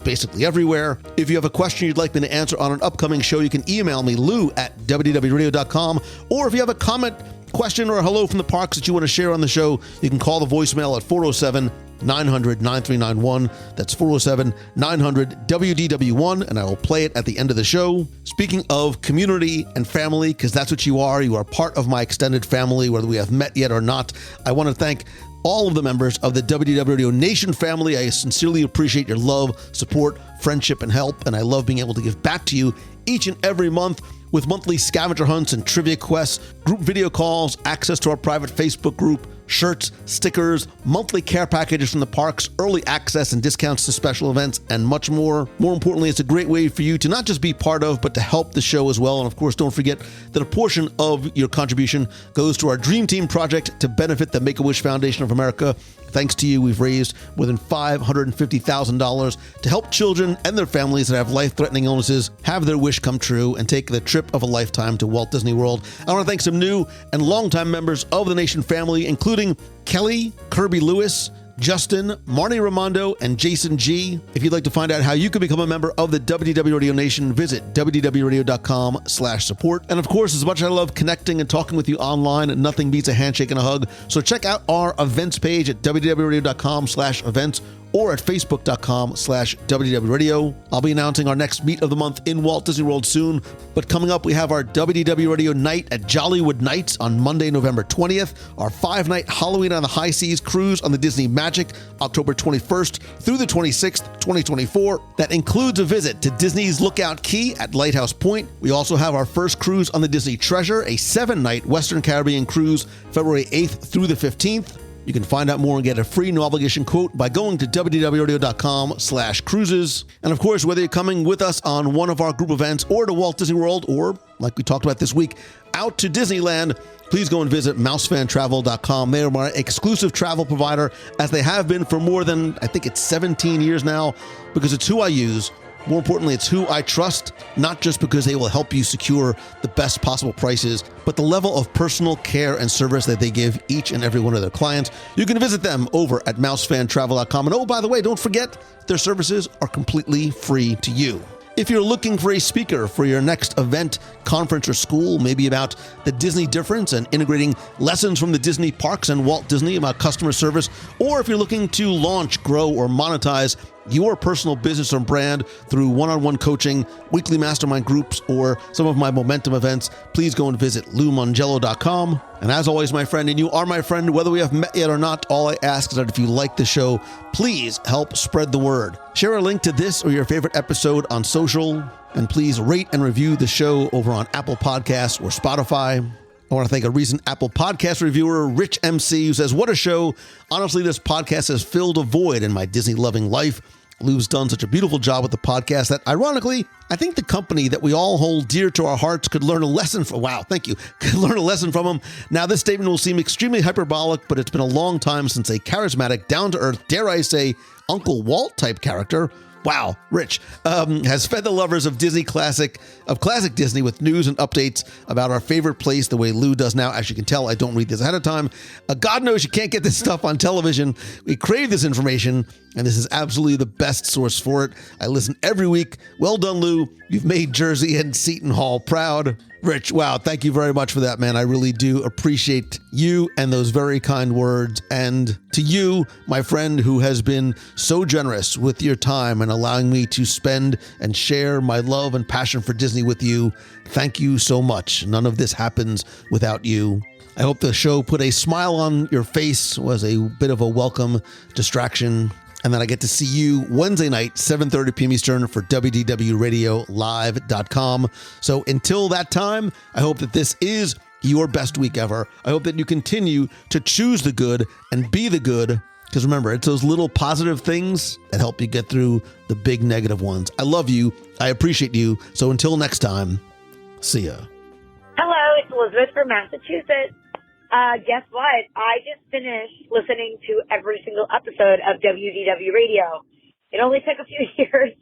basically everywhere. If you have a question you'd like me to answer on an upcoming show, you can email me, lou@wdwradio.com. Or if you have a comment, question, or a hello from the parks that you want to share on the show, you can call the voicemail at 407-900-9391. That's 407-900-WDW1, and I will play it at the end of the show. Speaking of community and family, because that's what you are part part of my extended family, whether we have met yet or not. I want to thank all of the members of the WDW Radio Nation family. I sincerely appreciate your love, support, friendship, and help, and I love being able to give back to you each and every month with monthly scavenger hunts and trivia quests, group video calls, access to our private Facebook group, shirts, stickers, monthly care packages from the parks, early access and discounts to special events, and much more. More importantly, it's a great way for you to not just be part of, but to help the show as well. And of course, don't forget that a portion of your contribution goes to our Dream Team project to benefit the Make-A-Wish Foundation of America. Thanks to you, we've raised more than $550,000 to help children and their families that have life-threatening illnesses have their wish come true and take the trip of a lifetime to Walt Disney World. I want to thank some new and longtime members of the Nation family, including Kelly, Kirby Lewis, Justin, Marnie Raimondo, and Jason G. If you'd like to find out how you can become a member of the WDW Radio Nation, visit wdwradio.com/support. And of course, as much as I love connecting and talking with you online, nothing beats a handshake and a hug. So check out our events page at wdwradio.com/events or at facebook.com/WDW Radio. I'll be announcing our next meet of the month in Walt Disney World soon. But coming up, we have our WDW Radio Night at Jollywood Nights on Monday, November 20th, our 5-night Halloween on the High Seas cruise on the Disney Magic, October 21st through the 26th, 2024. That includes a visit to Disney's Lookout Key at Lighthouse Point. We also have our first cruise on the Disney Treasure, a 7-night Western Caribbean cruise, February 8th through the 15th. You can find out more and get a free no obligation quote by going to wdwradio.com/cruises. And of course, whether you're coming with us on one of our group events or to Walt Disney World, or like we talked about this week, out to Disneyland, please go and visit mousefantravel.com. They are my exclusive travel provider, as they have been for more than, I think it's 17 years now, because it's who I use. More importantly, it's who I trust, not just because they will help you secure the best possible prices, but the level of personal care and service that they give each and every one of their clients. You can visit them over at mousefantravel.com. And oh, by the way, don't forget, their services are completely free to you. If you're looking for a speaker for your next event, conference, or school, maybe about the Disney difference and integrating lessons from the Disney parks and Walt Disney about customer service, or if you're looking to launch, grow, or monetize your personal business or brand through one-on-one coaching, weekly mastermind groups, or some of my momentum events, please go and visit loumongello.com. And as always, my friend, and you are my friend, whether we have met yet or not, all I ask is that if you like the show, please help spread the word. Share a link to this or your favorite episode on social, and please rate and review the show over on Apple Podcasts or Spotify. I want to thank a recent Apple Podcast reviewer, Rich MC, who says, "What a show. Honestly, this podcast has filled a void in my Disney-loving life. Lou's done such a beautiful job with the podcast that, ironically, I think the company that we all hold dear to our hearts could learn a lesson from." Wow, thank you. Could learn a lesson from him. Now, this statement will seem extremely hyperbolic, but it's been a long time since a charismatic, down-to-earth, dare I say, Uncle Walt-type character, wow, Rich, has fed the lovers of classic Disney with news and updates about our favorite place the way Lou does now. As you can tell, I don't read this ahead of time. God knows you can't get this stuff on television. We crave this information, and this is absolutely the best source for it. I listen every week. Well done, Lou. You've made Jersey and Seton Hall proud. Rich, wow, thank you very much for that, man. I really do appreciate you and those very kind words. And to you, my friend, who has been so generous with your time and allowing me to spend and share my love and passion for Disney with you, thank you so much. None of this happens without you. I hope the show put a smile on your face, was a bit of a welcome distraction, and then I get to see you Wednesday night, 7:30 p.m. Eastern for WDWRadioLive.com. So until that time, I hope that this is your best week ever. I hope that you continue to choose the good and be the good, because remember, it's those little positive things that help you get through the big negative ones. I love you. I appreciate you. So until next time, see ya. Hello, it's Elizabeth from Massachusetts. Guess what? I just finished listening to every single episode of WDW Radio. It only took a few years,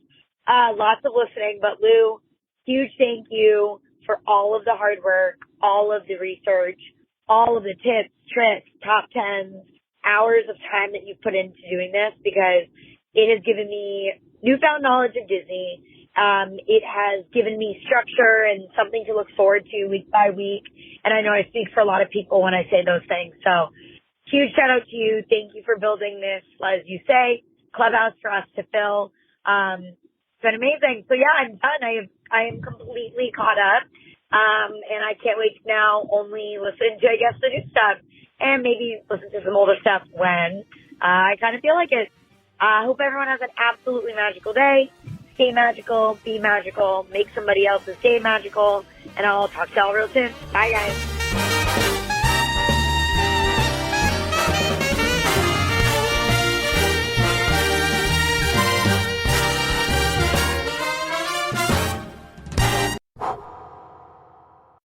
lots of listening, but Lou, huge thank you for all of the hard work, all of the research, all of the tips, tricks, top 10s, hours of time that you've put into doing this, because it has given me newfound knowledge of Disney. It has given me structure and something to look forward to week by week. And I know I speak for a lot of people when I say those things. So huge shout out to you. Thank you for building this, as you say, clubhouse for us to fill. It's been amazing. So yeah, I'm done. I am completely caught up. And I can't wait to now only listen to, I guess, the new stuff and maybe listen to some older stuff when I kind of feel like it. I hope everyone has an absolutely magical day. Stay magical, be magical, make somebody else's day magical, and I'll talk to y'all real soon. Bye, guys.